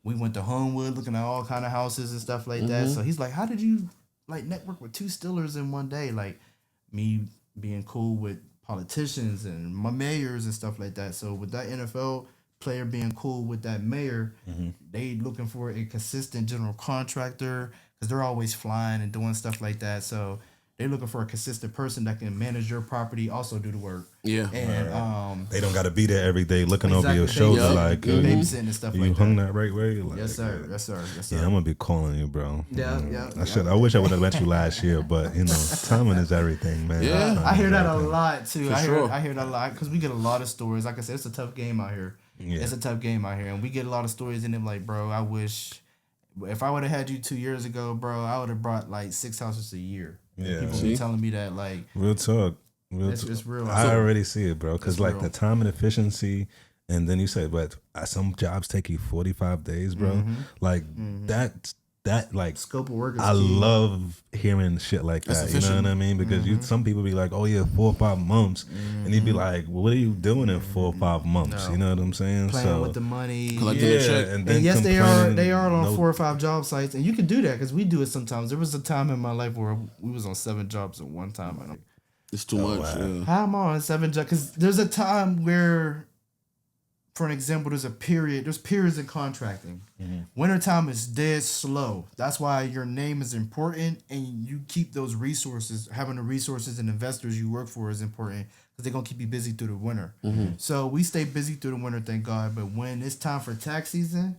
we went to Homewood looking at all kind of houses and stuff like that. So he's like, how did you like network with 2 Stillers in one day? Like me being cool with politicians and my mayors and stuff like that. So with that NFL player being cool with that mayor, they looking for a consistent general contractor because they're always flying and doing stuff like that. So they're looking for a consistent person that can manage your property, also do the work. Yeah. And They don't got to be there every day looking over your Exactly. shoulder Yep. like, babysitting and stuff you like hung that. that right way? Like, Yes, sir. Yes, sir. Yeah, I'm gonna be calling you, bro. Yeah. I wish I would have met you last year, but timing is everything, man. Yeah. Timing I hear is that a everything. lot too. sure. I hear that a lot because we get a lot of stories. Like I said, it's a tough game out here. Yeah. It's a tough game out here, and we get a lot of stories in them. Like, bro, I wish If I would have had you 2 years ago, bro, I would have brought like 6 houses a year. Yeah. People be telling me that, like, Real talk. it's real. I already see it, bro. Because like real. the time and efficiency, and then you said, but some jobs take you 45 days, bro. Like that like Scope of work is I key. love hearing shit like that. You know what I mean? Because some people be like, oh yeah, 4 or 5 months, and you'd be like, well, what are you doing in 4 or 5 months? You know what I'm saying? Playing with the money, collecting a check. and then yes, they are on no, 4 or 5 job sites, and you can do that because we do it sometimes. There was a time in my life where we was on 7 jobs at one time. I don't. It's too much. wow. Yeah. How am I on 7 jobs? Because there's a time where, for an example, there's periods in contracting. Wintertime is dead slow. That's why your name is important, and you keep those resources. Having the resources and investors you work for is important because they're gonna keep you busy through the winter. So we stay busy through the winter, thank God. But when it's time for tax season,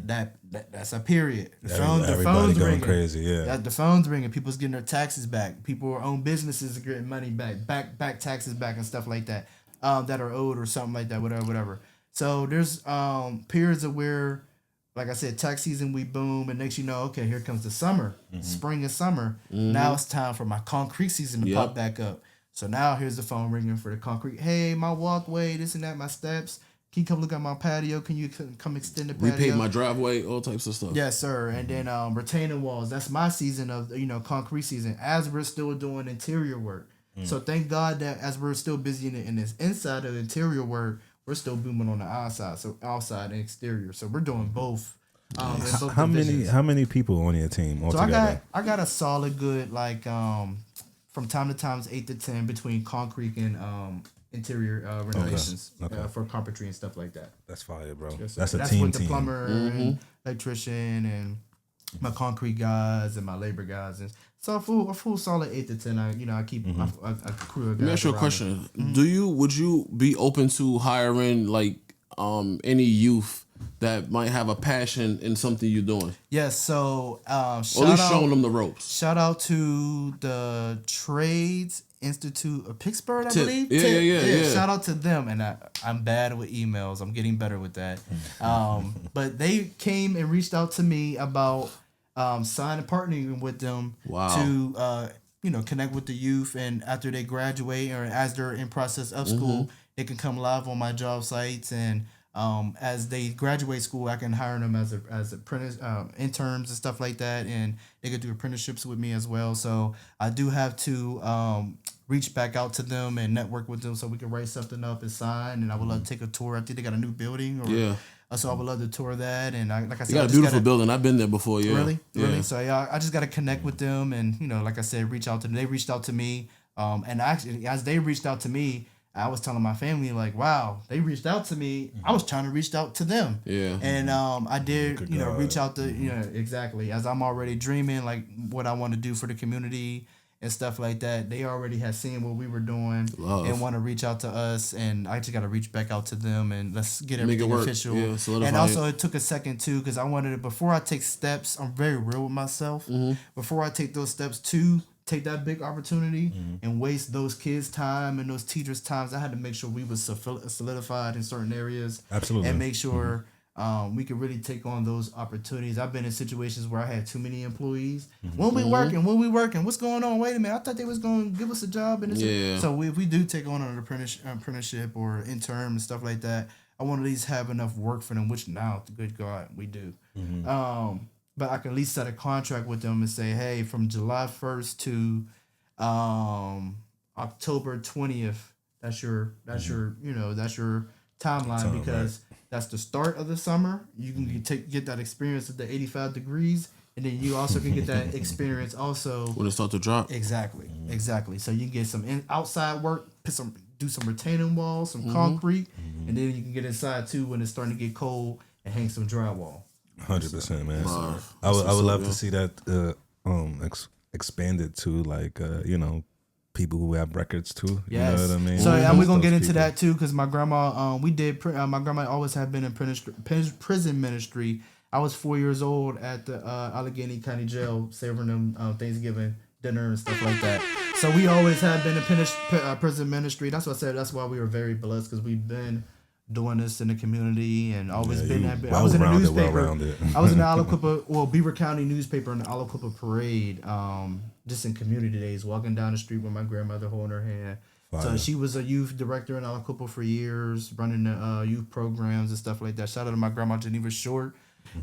that's a period. The everybody phone's going ringing. crazy. Yeah. The phone's ringing. People's getting their taxes back. People who own businesses are getting money back taxes back and stuff like that that are owed or something like that. Whatever. So there's periods of where, like I said, tax season we boom, and next you know, okay, here comes the summer, spring and summer. Now it's time for my concrete season to pop back up. So now here's the phone ringing for the concrete. Hey, my walkway, this and that, my steps. Can you come look at my patio? Can you come extend the patio? Repave my driveway, all types of stuff. Yes, sir. And then retaining walls. That's my season of concrete season. As we're still doing interior work. So thank God that as we're still busy in this inside of interior work, we're still booming on the outside. So outside and exterior. So we're doing both. Both How divisions. many people on your team So altogether? I got a solid good like from time to time it's 8 to 10 between concrete and interior renovations for carpentry and stuff like that. That's fire, bro. Yes, sir. That's a That's team with the team. plumber and electrician and my concrete guys and my labor guys, and so a full solid 8 to 10. I keep a crew of guys. Let me ask you a around question. me. Would you be open to hiring like any youth that might have a passion in something you're doing? Yes. So Or at shout least out, showing them the ropes. shout out to the Trades Institute of Pittsburgh, I Tip. believe. Yeah, Tip. yeah. Shout out to them, and I'm bad with emails. I'm getting better with that. But they came and reached out to me about partnering with them to connect with the youth, and after they graduate or as they're in process of school, they can come live on my job sites, and as they graduate school, I can hire them as apprentice interns and stuff like that, and they could do apprenticeships with me as well. So I do have to reach back out to them and network with them so we can write something up and sign. And I would love to take a tour. I think they got a new building. So I would love to tour that. And like I said, You got a beautiful building. I've been there before. Yeah. Really. So I just got to connect with them, and like I said, reach out to them. They reached out to me, and actually, as they reached out to me, I was telling my family, like, wow, they reached out to me. I was trying to reach out to them. Yeah. And I did, reach out to, exactly. As I'm already dreaming, like, what I want to do for the community and stuff like that. They already had seen what we were doing and want to reach out to us. And I just got to reach back out to them and let's get everything official. Yeah, solidify and also, it took a second, too, because I wanted to, before I take steps, I'm very real with myself. Before I take those steps, too, take that big opportunity and waste those kids' time and those teachers' times. I had to make sure we was solidified in certain areas. Absolutely. And make sure we could really take on those opportunities. I've been in situations where I had too many employees. When we working, what's going on? Wait a minute, I thought they was going to give us a job. And so if we do take on an apprenticeship or intern and stuff like that, I want to at least have enough work for them, which now, good God, we do. But I can at least set a contract with them and say, hey, from July 1st to October 20th, that's your timeline, because that's the start of the summer. You can get that experience at the 85 degrees, and then you also can get that experience also when it starts to drop. Exactly. So you can get some outside work, do some retaining walls, some concrete, and then you can get inside too when it's starting to get cold and hang some drywall. 100%, man. I would love to see that expanded to like people who have records too. You know what I mean? So we're gonna get into that too, because my grandma, my grandma always had been in prison ministry. I was 4 years old at the Allegheny County Jail serving them Thanksgiving dinner and stuff like that. So we always had been in prison ministry. That's what I said. That's why we were very blessed, because we've been doing this in the community and always been that. I well was in a rounded, newspaper. well-rounded. I was in the Aliquippa, Beaver County newspaper in the Aliquippa parade, just in community days, walking down the street with my grandmother holding her hand. Fire. So she was a youth director in Aliquippa for years, running the youth programs and stuff like that. Shout out to my grandma Geneva Short.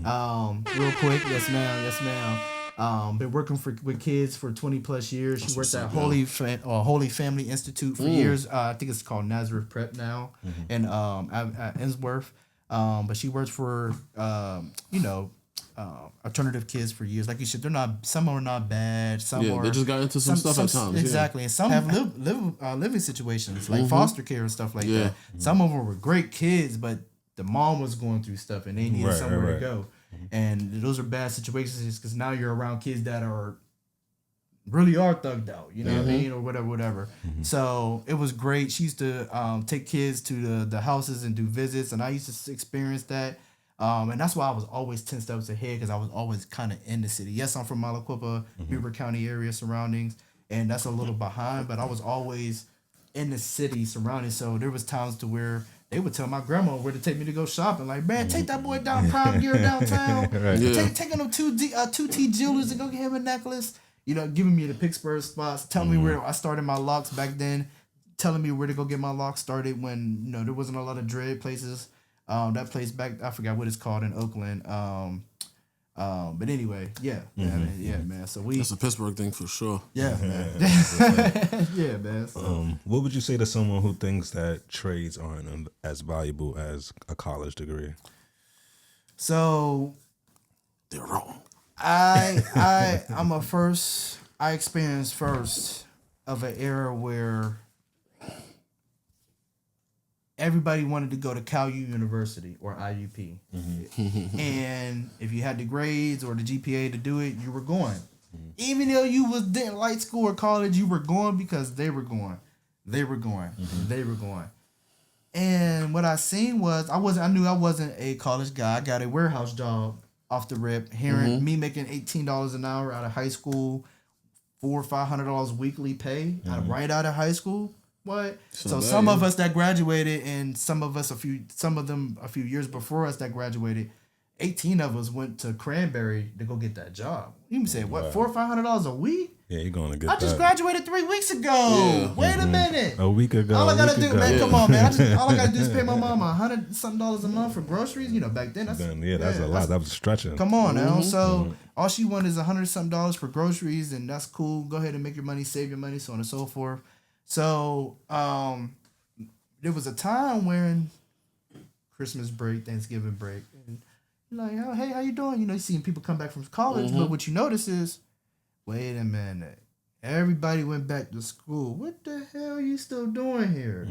Real quick, yes ma'am. Been working with kids for 20 plus years. She worked at Holy Family Institute for years. I think it's called Nazareth Prep now, and at Innsworth. But she works for alternative kids for years. Like you said, some are not bad. Some are. They just got into some stuff at times. Exactly, and some have living situations like foster care and stuff like that. Some of them were great kids, but the mom was going through stuff and they needed somewhere to go. And those are bad situations because now you're around kids that really are thugged out, you know what I mean, or whatever. So it was great. She used to take kids to the houses and do visits, and I used to experience that. And that's why I was always 10 steps ahead because I was always kind of in the city. Yes, I'm from Aliquippa, Beaver County area surroundings, and that's a little behind, but I was always in the city surroundings. So there was times to where they would tell my grandma where to take me to go shopping. Like, man, take that boy down Prime Gear downtown. Taking him to 2T Jewelers and go get him a necklace. You know, giving me the Pittsburgh spots, telling me where I started my locks back then, telling me where to go get my locks started when, there wasn't a lot of dread places. That place back, I forgot what it's called in Oakland. But anyway, man. So that's a Pittsburgh thing for sure. Yeah, man. Yeah, man. So. What would you say to someone who thinks that trades aren't as valuable as a college degree? So they're wrong. I experienced first of an era where everybody wanted to go to Cal U University or IUP. And if you had the grades or the GPA to do it, you were going. Even though you didn't like school or college, you were going because they were going. They were going. And what I seen was I knew I wasn't a college guy. I got a warehouse job off the rip. Hearing me making $18 an hour out of high school, $400 or $500 weekly pay right out of high school. What? So some of us that graduated, and some of them a few years before us that graduated, 18 of us went to Cranberry to go get that job. You can say what, $400 or $500 a week? Yeah, you're going to get I just graduated 3 weeks ago. Yeah. Wait a minute. A week ago. All I gotta do, man, come on, man. All I gotta do is pay my mom $100-something a month for groceries. Back then that's a lot. That was stretching. Come on now. So all she wanted is $100-something for groceries, and that's cool. Go ahead and make your money, save your money, so on and so forth. So there was a time when Christmas break, Thanksgiving break, and you're like, oh, hey, how you doing? You seeing people come back from college, but what you notice is, wait a minute, everybody went back to school. What the hell are you still doing here?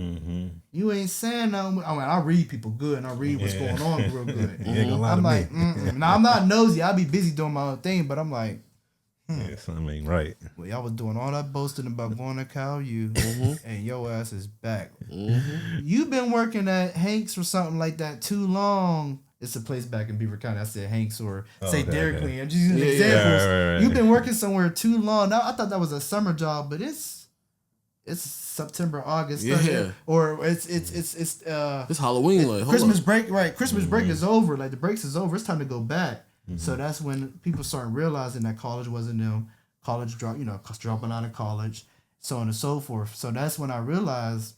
You ain't saying nothing. I mean, I read people good, and I read what's going on real good. I'm like, now I'm not nosy. I be busy doing my own thing, but I'm like, yeah, something ain't right. Well, y'all was doing all that boasting about going to Cal U, and your ass is back. You've been working at Hanks or something like that too long. It's a place back in Beaver County. I said Hanks or Dairy Queen. I'm just using examples. Right. You've been working somewhere too long. Now I thought that was a summer job, but it's September, August, or it's Halloween. Like Christmas break, right? Christmas break is over. Like the breaks is over. It's time to go back. So that's when people started realizing that college wasn't them. College dropping out of college, so on and so forth. So that's when I realized.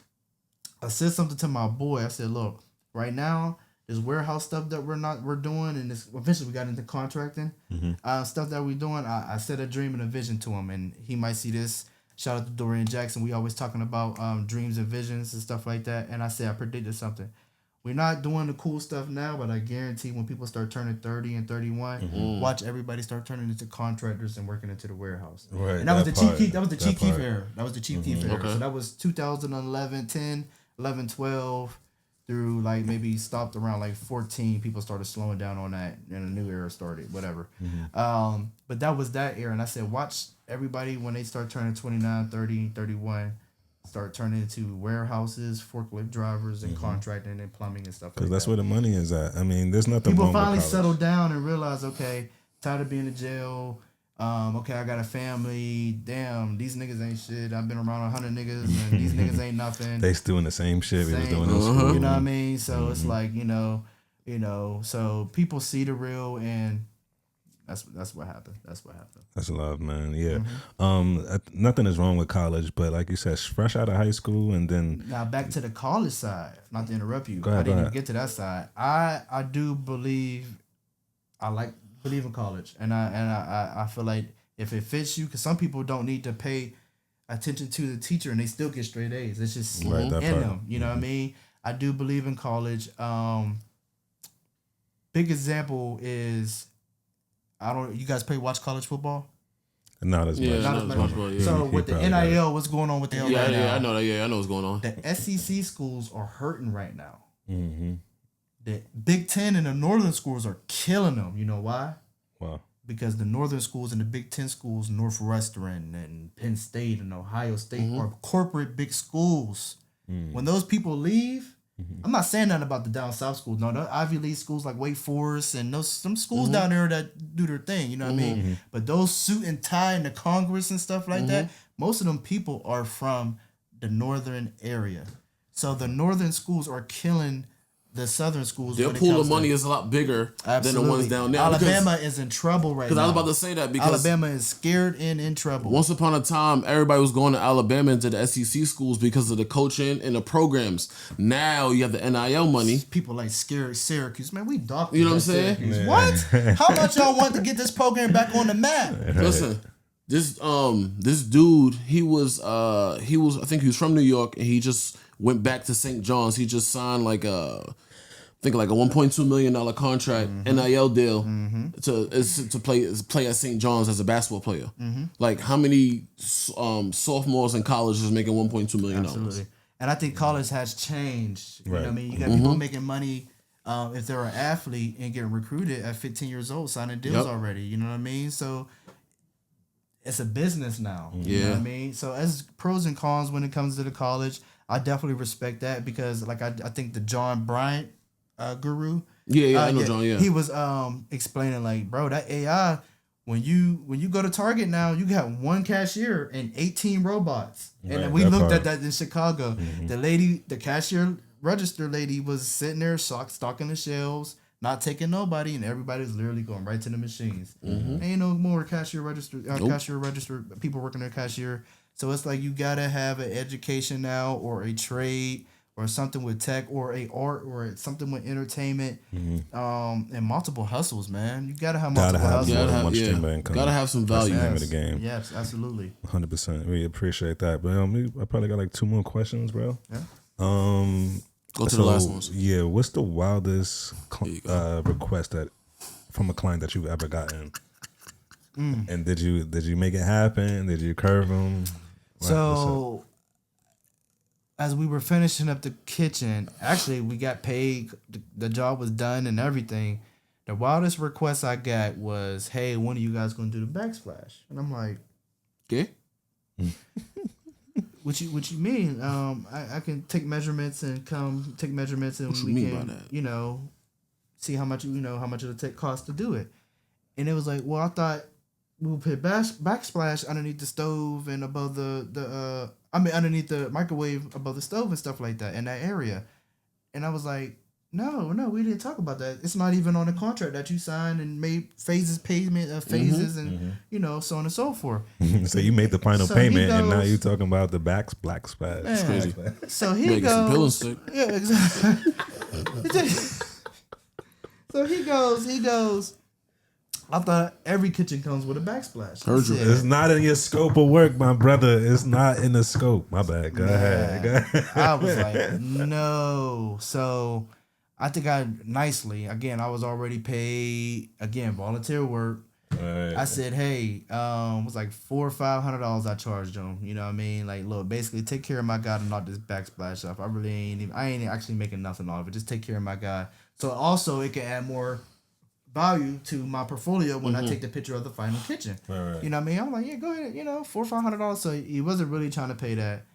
I said something to my boy. I said, "Look, right now, this warehouse stuff that we're doing, and this eventually we got into contracting stuff that we're doing. I set a dream and a vision to him, and he might see this. Shout out to Dorian Jackson. We always talking about dreams and visions and stuff like that. And I said I predicted something. We're not doing the cool stuff now, but I guarantee when people start turning 30 and 31, watch everybody start turning into contractors and working into the warehouse. Right. And that was the Chief Keef era. That was the Chief Keef era. So that was 2011, 10, 11, 12 through like maybe stopped around like 14. People started slowing down on that and a new era started, whatever. But that was that era. And I said, watch everybody when they start turning 29, 30, 31, start turning into warehouses, forklift drivers, and contracting and plumbing and stuff like that. Because that's where the money is at. I mean, there's nothing people wrong with finally college. settle down and realize, okay, tired of being in jail, Okay, I got a family. Damn, these niggas ain't shit. I've been around 100 niggas, and these niggas ain't nothing. They still doing the same shit we was Same. doing in school. You know what I mean? So it's like so people see the real, and that's what happened. That's what happened. That's love, man. Yeah. Nothing is wrong with college, but like you said, fresh out of high school and then Now back to the college side. Not to interrupt you. Go ahead, I didn't go even ahead. get to that side. I do believe in college, and I feel like if it fits you, because some people don't need to pay attention to the teacher and they still get straight A's. It's just Right, in that part. them. You know what I mean? I do believe in college. Big example is you guys watch college football? not as Yeah, much. Not not as as much. much, but yeah. So He with the probably got it. NIL, what's going on with the NIL right now? I know that. Yeah, I know what's going on. The SEC schools are hurting right now. Mm-hmm. The Big Ten and the Northern schools are killing them. You know why? Wow. Because the Northern schools and the Big Ten schools, Northwestern and Penn State and Ohio State, are corporate big schools. When those people leave, I'm not saying nothing about the down south schools. No, the Ivy League schools like Wake Forest and some schools down there that do their thing. You know what I mean? But those suit and tie in the Congress and stuff like that, most of them people are from the northern area. So the northern schools are killing the southern schools. Their when it pool comes of money to, is a lot bigger absolutely. than the ones down there. Alabama is in trouble right now. Because I was about to say that because Alabama is scared and in trouble. once upon a time, everybody was going to Alabama into the SEC schools because of the coaching and the programs. Now you have the NIL money. People like scared Syracuse. Man, we doctors. You know what I'm at saying? Syracuse. What? How much y'all want to get this program back on the map? Listen, this dude, he was I think he was from New York, and he just went back to St. John's. He just signed like a $1.2 million contract NIL deal to play at St. John's as a basketball player. Like how many sophomores in college is making $1.2 million? Absolutely. And I think college has changed. You know Right. what I mean? You got people making money if they're an athlete and getting recruited at 15 years old, signing deals already. You know what I mean? So it's a business now. You know what I mean? So as pros and cons when it comes to the college, I definitely respect that because like I think the John Bryant guru. I know John. Yeah, He was explaining like, bro, that AI when you go to Target now, you got one cashier and 18 robots. And Right, we that looked part. at that in Chicago. The cashier register lady was sitting there stocking the shelves, not taking nobody, and everybody's literally going right to the machines. Ain't no more cashier register people working at cashier. So it's like you gotta have an education now or a trade or something with tech or a art or something with entertainment and multiple hustles, man. You gotta have multiple hustles. Gotta have some value. That's the name of the game. Yes, absolutely. 100%. We appreciate that. But I probably got like 2 more questions, bro. Yeah. Go to the last ones. Yeah, what's the wildest request from a client that you've ever gotten? And did you make it happen? Did you curve them? So, as we were finishing up the kitchen, actually, we got paid. The job was done and everything. The wildest request I got was, "Hey, when are you guys going to do the backsplash?" And I'm like, Okay. "What you mean? I can take measurements and take measurements and What you we mean can, by that? you know, see how much it'll cost to do it." And it was like, "Well, I thought we would put backsplash underneath the stove and above underneath the microwave above the stove and stuff like that in that area." And I was like, no, we didn't talk about that. It's not even on the contract that you signed and made phases and so on and so forth. So you made the final So he payment, and now goes- you talking about the black splash. Man. Crazy. So he Make some pillow goes, stick. yeah, exactly. So he goes, "I thought every kitchen comes with a backsplash." Heard you. I said, It's not in your scope of work, my brother. It's not in the scope. My bad. Go ahead. Go ahead. I was like, no. So I think I was already paid, volunteer work. Right. I said, hey, it was like $400 or $500 I charged them. You know what I mean? Like, look, basically take care of my guy to knock this backsplash off. I ain't actually making nothing off it. Just take care of my guy. So also it can add more value to my portfolio when I take the picture of the final kitchen. Right. You know what I mean? I'm like, yeah, go ahead. $400 or $500. So he wasn't really trying to pay that.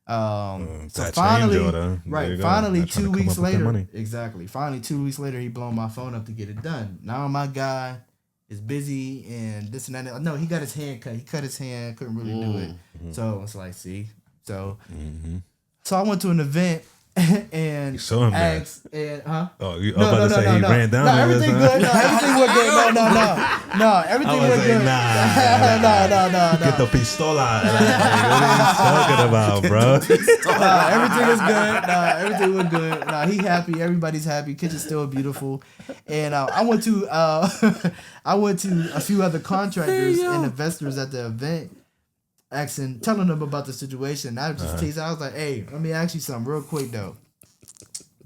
So that finally, change order. There you go. finally, Not trying 2 to come weeks up with that later, money. exactly. Finally, 2 weeks later, he blown my phone up to get it done. Now my guy is busy and this and that. No, he got his hand cut. He cut his hand, couldn't really do it. So it's like, see, so I went to an event. And you saw him there. And Oh, you about to say he ran down no, there? Everything good. No, everything was good. No, everything was good. No. Get the pistola. Like, what are you talking about, bro? Everything was good. Everything was good. He happy. Everybody's happy. Kitchen's still beautiful. And I went to a few other contractors and investors at the event. Telling them about the situation. I was just teasing. I was like, "Hey, let me ask you something real quick though.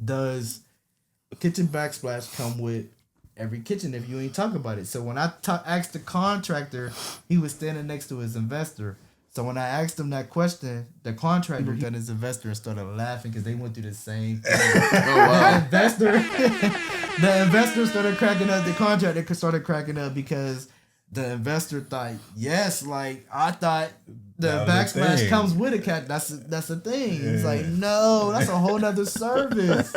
Does kitchen backsplash come with every kitchen if you ain't talk about it?" So when I asked the contractor, he was standing next to his investor. So when I asked him that question, the contractor looked at his investor and started laughing because they went through the same thing. The investor started cracking up. The contractor started cracking up because the investor thought, yes, like I thought the backsplash comes with a cat. That's the thing. Yeah. It's like, no, that's a whole nother service.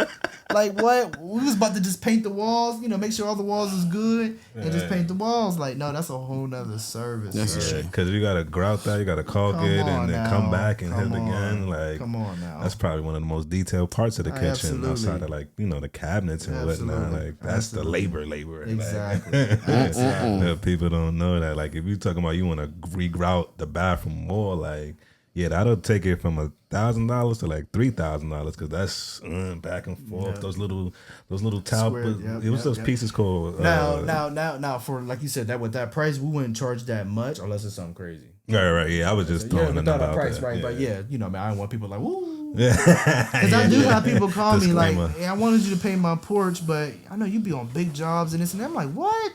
Like what? We was about to just paint the walls, make sure all the walls is good and just paint the walls. Like, no, that's a whole nother service. That's because you gotta grout that, you gotta caulk it, and then come back and hit it again. Like, come on now. That's probably one of the most detailed parts of the kitchen, absolutely. Outside of the cabinets and whatnot. Like that's the labor. Exactly. Exactly. People don't know that. Like if you talking about you want to regrout the bathroom wall, like. Yeah, that'll take it from $1,000 to like $3,000 because that's back and forth. Yep. Those little towel. Those pieces called. Now, for like you said, that with that price, we wouldn't charge that much unless it's something crazy. Right. Yeah, I was just throwing about price, that. Right? Yeah. But I don't want people like woo. Because I do have people call me like, hey, I wanted you to paint my porch, but I know you be on big jobs and this and that. I'm like, what?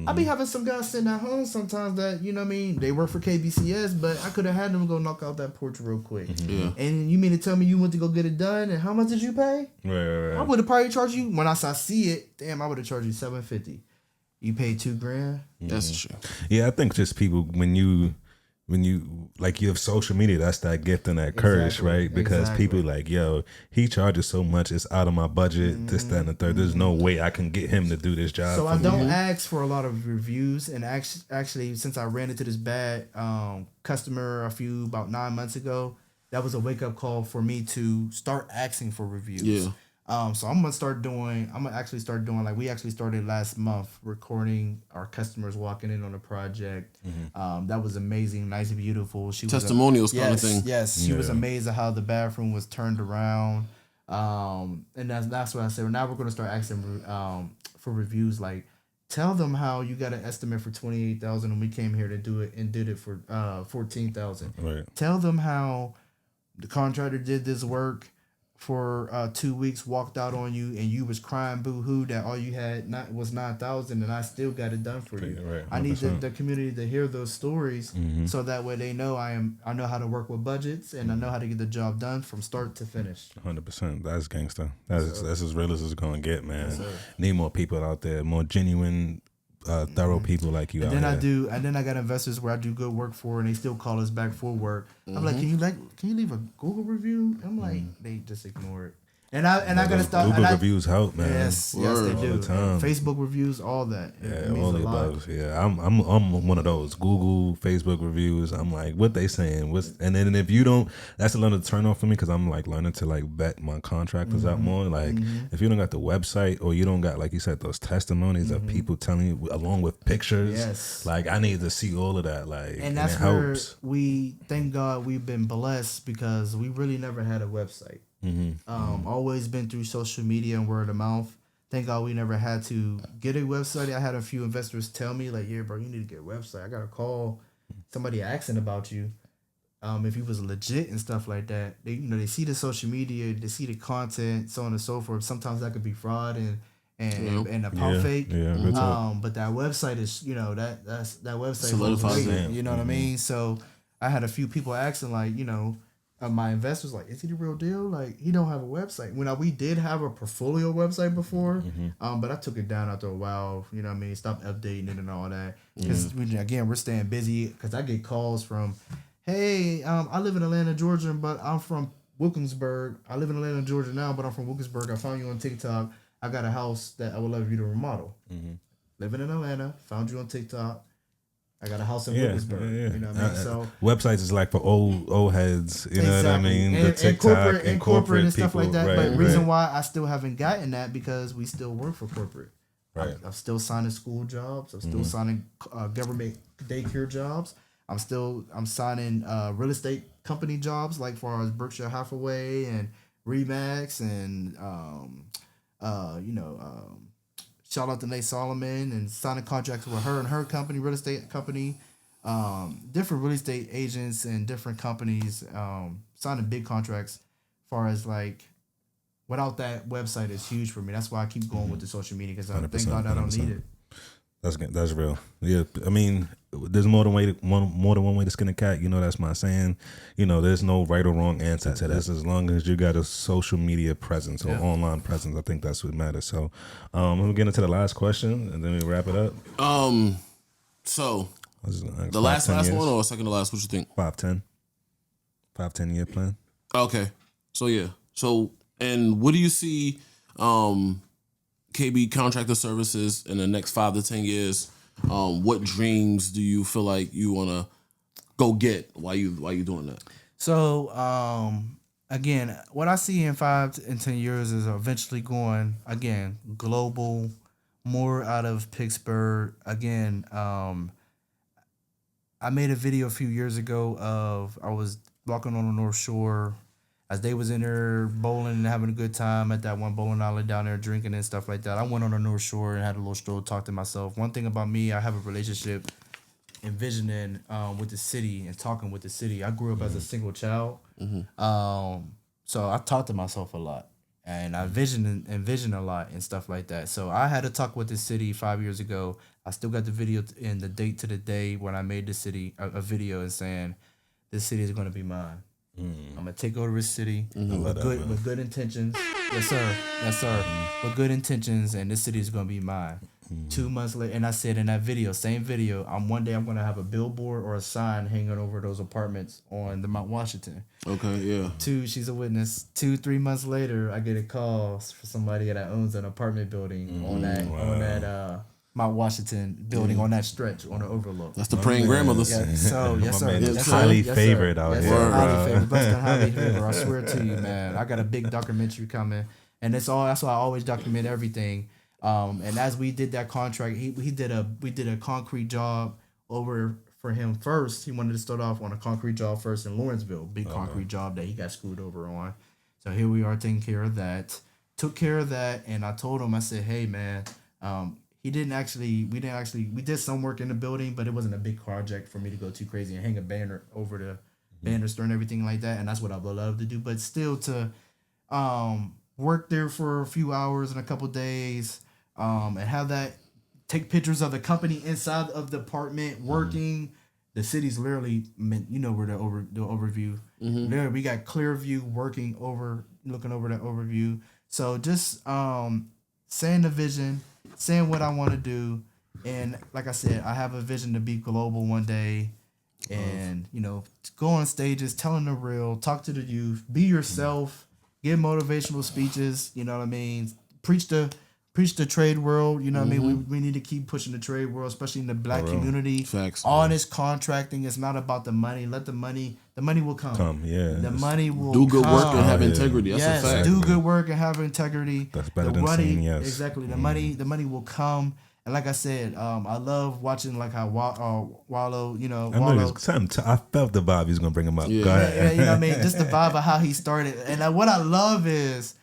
I be having some guys sitting at home sometimes that, they work for KBCS, but I could have had them go knock out that porch real quick. Yeah. And you mean to tell me you went to go get it done, and how much did you pay? Right. I would have probably charged you, when I see it, damn, I would have charged you $750. You paid $2,000. That's true. Yeah, I think just people, when you like you have social media, that's that gift and that curse, right? Because people like, yo, he charges so much, it's out of my budget, this, that, and the third. There's no way I can get him to do this job. So I don't ask for a lot of reviews, and actually, since I ran into this bad customer about 9 months ago, that was a wake up call for me to start asking for reviews. Yeah. So I'm gonna actually start doing like we actually started last month recording our customers walking in on a project. That was amazing, nice and beautiful. Testimonials kind of thing. Yes, she was amazed at how the bathroom was turned around. And that's what I said. Now we're gonna start asking for reviews. Like, tell them how you got an estimate for $28,000 and we came here to do it and did it for $14,000. Right. Tell them how the contractor did this work for 2 weeks, walked out on you, and you was crying boo-hoo that all you had was $9,000 and I still got it done for you. Right, I need the community to hear those stories so that way they know I know how to work with budgets and I know how to get the job done from start to finish. 100%. That's gangster. That's as real as it's gonna get, man. Yes, need more people out there, more genuine, thorough people like you. And then I got investors where I do good work for, and they still call us back for work. I'm like, can you leave a Google review? I'm like, they just ignore it. And I gotta stop. Google reviews help, man. Yes, they do. Facebook reviews, all that. Yeah, all the above. Yeah, I'm one of those Google, Facebook reviews. I'm like, what they saying? And then if you don't, that's another turn off for me because I'm like learning to like vet my contractors out more. Like if you don't got the website or you don't got, like you said, those testimonies of people telling you along with pictures. Yes. Like I need to see all of that. Like, and that's where we thank God we've been blessed because we really never had a website. Always been through social media and word of mouth. Thank God we never had to get a website. I had a few investors tell me like, yeah, bro, you need to get a website. I got to call somebody asking about you. If he was legit and stuff like that, they see the social media, they see the content, so on and so forth. Sometimes that could be fraud and a pump fake. Yeah, but that website is, that website solidifies it. You know what I mean? So I had a few people asking like, my investors like, is he the real deal? Like, he don't have a website. We did have a portfolio website before, but I took it down after a while. You know what I mean? Stopped updating it and all that. Because again, we're staying busy. Because I get calls from, hey, I live in Atlanta, Georgia, but I'm from Wilkinsburg. I live in Atlanta, Georgia now, but I'm from Wilkinsburg. I found you on TikTok. I got a house that I would love you to remodel. living in Atlanta, found you on TikTok. I got a house in Williamsburg. You know what I mean? So websites is like for old heads. You know what I mean? And, The TikTok and corporate and stuff people, like that. right, But reason why I still haven't gotten that because we still work for corporate. Right. I'm still signing school jobs. I'm still signing government daycare jobs. I'm signing real estate company jobs like far as Berkshire Hathaway and Remax and shout out to Nate Solomon and signing contracts with her and her company, real estate company, different real estate agents and different companies, signing big contracts. Far as like, without that website is huge for me. That's why I keep going with the social media because I thank God I don't need it. That's real. Yeah, I mean, there's more than one way to skin a cat. You know, that's my saying. You know, there's no right or wrong answer to this. As long as you got a social media presence or online presence, I think that's what matters. So, we'll get into the last question and then we wrap it up. So the 5, last 10 years? one or second to last? What you think? 5-10 year plan. Okay. So yeah. So and what do you see? KB Contractor Services in the next 5 to 10 years. What dreams do you feel like you want to go get while you doing that? So again, what I see in 5 and 10 years is eventually going again global, more out of Pittsburgh. Again, I made a video a few years ago of I was walking on the North Shore. As they was in there bowling and having a good time at that one bowling alley down there drinking and stuff like that, I went on the North Shore and had a little stroll, talk to myself. One thing about me, I have a relationship envisioning with the city and talking with the city. I grew up as a single child, so I talk to myself a lot and I envision a lot and stuff like that. So I had a talk with the city 5 years ago. I still got the video and the date to the day when I made the city a video and saying this city is going to be mine. I'm gonna take over the city with good intentions. Yes, sir. With good intentions, and this city is gonna be mine. 2 months later, and I said in that video, same video, one day I'm gonna have a billboard or a sign hanging over those apartments on the Mount Washington. Okay, yeah. She's a witness. 3 months later, I get a call for somebody that owns an apartment building on that Mount Washington building on that stretch on the overlook. That's the praying grandmothers. Yeah, so yes, sir. It's highly favored out here. Highly favored. Blessed and highly favored. I swear to you, man. I got a big documentary coming, and that's why I always document everything. And as we did that contract, we did a concrete job over for him first. He wanted to start off on a concrete job first in Lawrenceville, big concrete job that he got screwed over on. So here we are taking care of that. Took care of that, and I told him, I said, hey man. We did some work in the building, but it wasn't a big project for me to go too crazy and hang a banner over the banister and everything like that. And that's what I would love to do. But still to work there for a few hours and a couple days and have that, take pictures of the company inside of the apartment working. The city's literally, where the overview. There we got clear view looking over that overview. So just saying the vision, saying what I want to do, and like I said, I have a vision to be global one day, and go on stages, telling the real, talk to the youth, be yourself, give motivational speeches. You know what I mean? Preach the trade world. You know what I mean? We need to keep pushing the trade world, especially in the black community. Facts. Honest contracting. It's not about the money. Let the money will come. The money will do good come. work and have integrity. That's a fact. Do good work and have integrity. That's better than saying yes. Exactly. The money will come. And like I said, I love watching like how Wallow, I felt the vibe he was gonna bring him up. Yeah. Go ahead. You know what I mean? Just the vibe of how he started. And what I love is,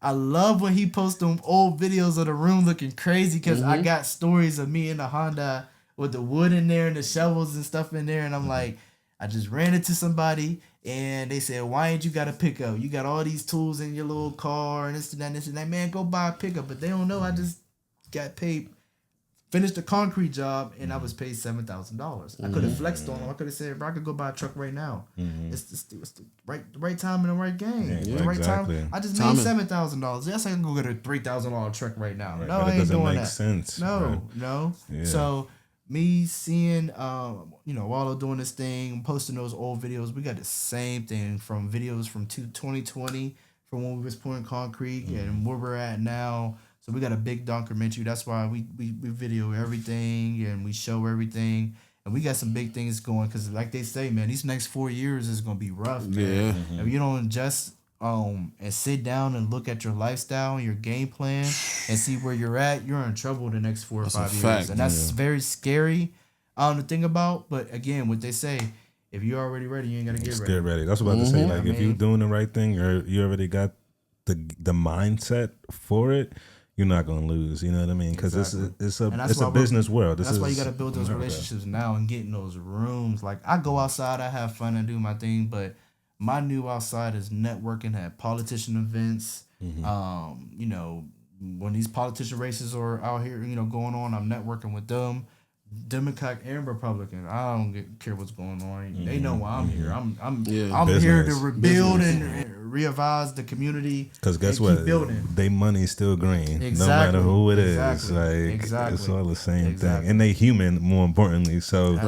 I love when he posts them old videos of the room looking crazy because I got stories of me in the Honda with the wood in there and the shovels and stuff in there. And I'm like, I just ran into somebody and they said, why ain't you got a pickup? You got all these tools in your little car and this and that and this and that. Man, go buy a pickup. But they don't know I just got paid, finished a concrete job, and I was paid $7,000. I could have flexed on them. I could have said, bro, I could go buy a truck right now. It's the right time and the right game. Yeah, the right exactly. time. I just made $7,000. Yes, I can go get a $3,000 truck right now. Right, no, I ain't doing that. Sense, no. Yeah. So me seeing, Wallow doing this thing, posting those old videos, we got the same thing from videos from 2020, from when we was pouring concrete and where we're at now. So we got a big documentary. That's why we video everything and we show everything. And we got some big things going because, like they say, man, these next 4 years is gonna be rough, man. Yeah. If you don't just and sit down and look at your lifestyle and your game plan and see where you're at, you're in trouble the next 4 or 5 years, fact, and that's very scary. To think about. But again, what they say, if you're already ready, you ain't gotta Just get ready. get ready. That's what I was about to say. Like, if you're doing the right thing, you already got the mindset for it. You're not gonna lose. You know what I mean? Because it's a business world. That's why you got to build those relationships now and get in those rooms. Like, I go outside, I have fun and do my thing, but my new outside is networking at politician events. You know, when these politician races are out here, you know, going on, I'm networking with them. Democrat and Republican. I don't care what's going on. They know why I'm here. I'm here to rebuild and revise the community. Because guess what? They money's still green. Exactly. No matter who it is. Exactly. Like, it's all the same thing. And they human, more importantly. So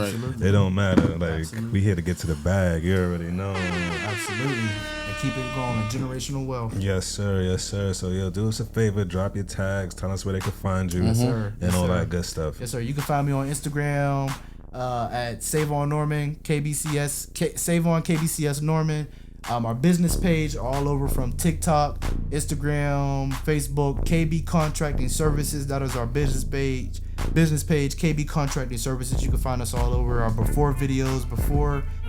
it don't matter. Like, we here to get to the bag. You already know. Absolutely. And keep it going. Generational wealth. Yes, sir. Yes, sir. So, yo, do us a favor. Drop your tags. Tell us where they can find you. Yes, sir. And all that good stuff. Yes, sir. You can find me on Instagram at Sayvon Norman, KBCS, Sayvon KBCS Norman. Our business page all over from TikTok, Instagram, Facebook, KB Contracting Services. That is our business page. KB Contracting Services. You can find us all over. Our before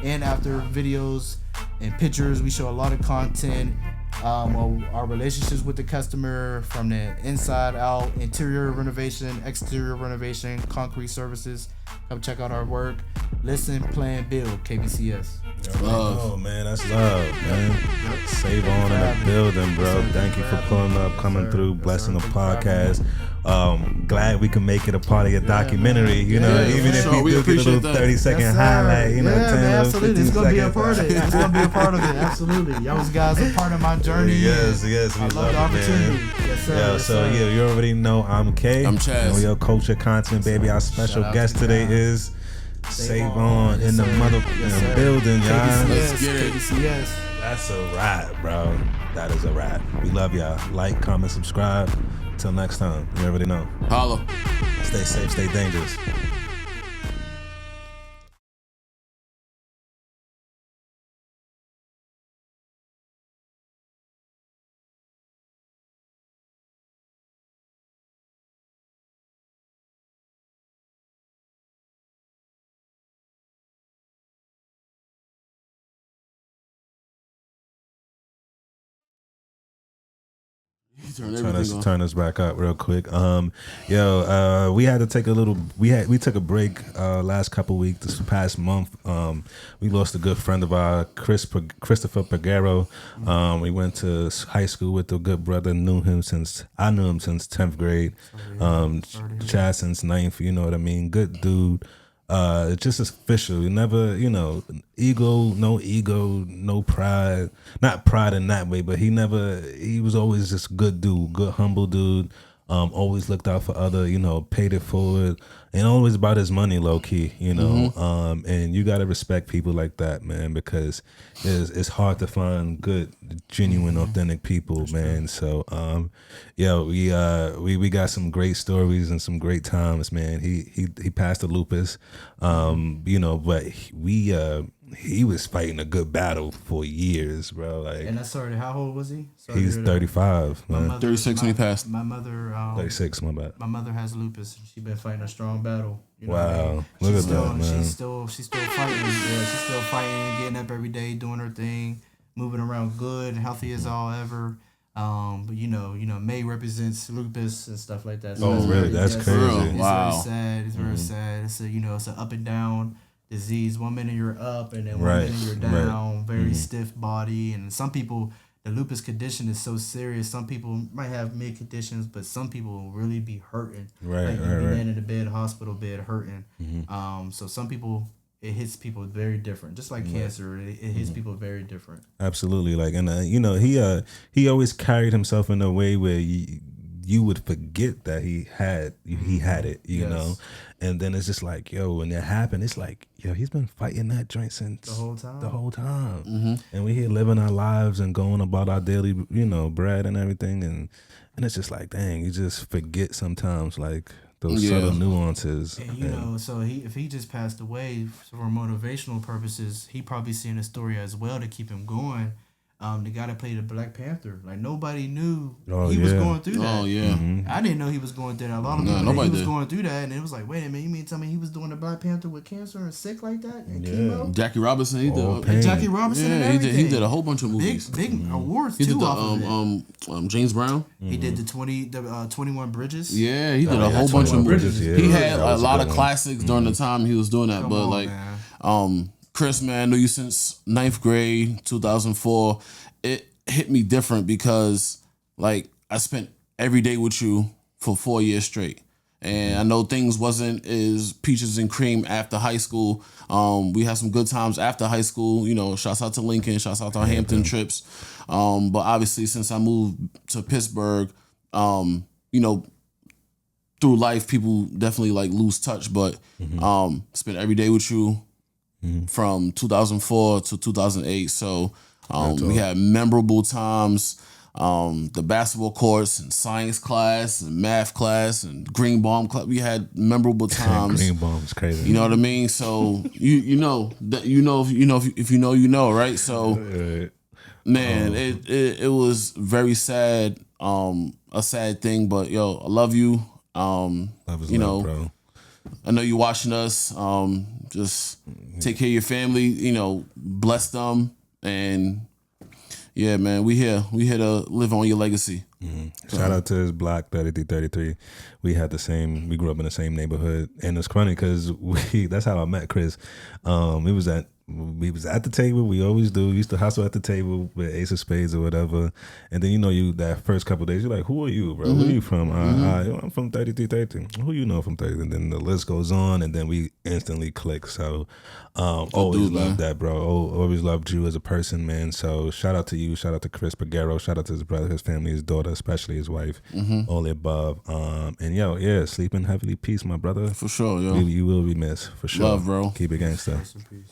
and after videos and pictures. We show a lot of content. Our relationships with the customer from the inside out, interior renovation, exterior renovation, concrete services. Come check out our work. Listen, plan, build. KBCS. Oh man, that's love, man. Sayvon in the building, bro. Thank you for pulling up, coming through, blessing the podcast. Glad we can make it a part of your documentary. You know, even if you do get a little 30-second highlight, you know, 10 absolutely. It's gonna be a part of it. It's gonna be a part of it. Absolutely. Y'all guys are part of my journey. Yes. We love the opportunity. Man. Yes, sir. Yeah, so you already know I'm K. I'm Chaz. And we your culture content, baby. Our special guest today is Sayvon in the building, y'all. Let's get it. KBCS. That's a wrap, bro. That is a wrap. We love y'all. Like, comment, subscribe. Till next time. You already know. Holla. Stay safe, stay dangerous. Turn us back up real quick. We had to take we took a break last couple weeks. This past month, we lost a good friend of ours, Christopher Pagero. We went to high school with a good brother. I knew him since 10th grade. Chad since 9th. You know what I mean? Good dude. Just official. You never, no ego, no pride. Not pride in that way, but he was always just good dude, good humble dude. Always looked out for other, paid it forward, and always about his money, low key, and you gotta respect people like that, man, because it's hard to find good, genuine, authentic people, man. So, we got some great stories and some great times, man. He passed the lupus, but he was fighting a good battle for years, bro. Like, and how old was he? He's 35, man. 36 when he passed. My mother, 36, my bad. My mother has lupus. She's been fighting a strong battle. Wow, look at that, man. She's still fighting. Yeah, she's still fighting, getting up every day, doing her thing, moving around good, healthy as all ever. But May represents lupus and stuff like that. So really? That's crazy. It's wow. very sad. It's very sad. It's it's an up and down disease. 1 minute you're up, and then 1 minute you're down. Very stiff body, and some people, the lupus condition is so serious. Some people might have mid conditions, but some people will really be hurting. Like laying in the bed, hospital bed, hurting. So some people, it hits people very different. Just like cancer, it hits people very different. Absolutely, like, and he always carried himself in a way where you would forget that he had it, you know, and then it's just like, yo, when that happened, it's like, yo, he's been fighting that joint since the whole time, and we here living our lives and going about our daily, you know, bread and everything, and it's just like, dang, you just forget sometimes, like those subtle nuances. And you know, so if he just passed away for motivational purposes, he probably seen a story as well to keep him going. The guy that played the Black Panther, like nobody knew he was going through that. Oh yeah, I didn't know he was going through that. A lot of people knew he was going through that, and it was like, wait a minute, you mean to tell me he was doing the Black Panther with cancer and sick like that and chemo? Jackie Robinson, he did. Jackie Robinson, and everything. He did a whole bunch of movies, big awards he too. Did the, James Brown. He did the 21 Bridges. Yeah, he did a whole bunch of movies. Yeah, he had a lot of classics during the time he was doing that. But like, Chris, man, I knew you since 9th grade, 2004. It hit me different because like I spent every day with you for 4 years straight. And I know things wasn't as peaches and cream after high school. We had some good times after high school. You know, shouts out to Lincoln, shouts out to our Hampton trips. But obviously since I moved to Pittsburgh, you know, through life, people definitely like lose touch. But spent every day with you from 2004 to 2008. So we had memorable times. The basketball courts and science class and math class and green bomb class. We had memorable times. Green bomb's crazy. You know what I mean? So you know that if you know you know, right? So man, it was very sad, a sad thing. But yo, I love you. Love is you know, love, bro. I know you're watching us. Just take care of your family. You know, bless them. And yeah, man, we here to live on your legacy. Shout out to his block 3333. We grew up in the same neighborhood, and it's funny because that's how I met Chris. We was at the table. We always do. We used to hustle at the table with Ace of Spades or whatever. And then that first couple of days, you're like, who are you, bro? Where are you from? I'm from 3333. Who you know from 33? And then the list goes on, and then we instantly click. So always loved that, bro. Always loved you as a person, man. So shout out to you. Shout out to Chris Pagero. Shout out to his brother, his family, his daughter, especially his wife. All the above. And sleep in heavily peace, my brother. For sure, yo. You will be missed, for sure. Love, bro. Keep it gangsta. Rest in peace.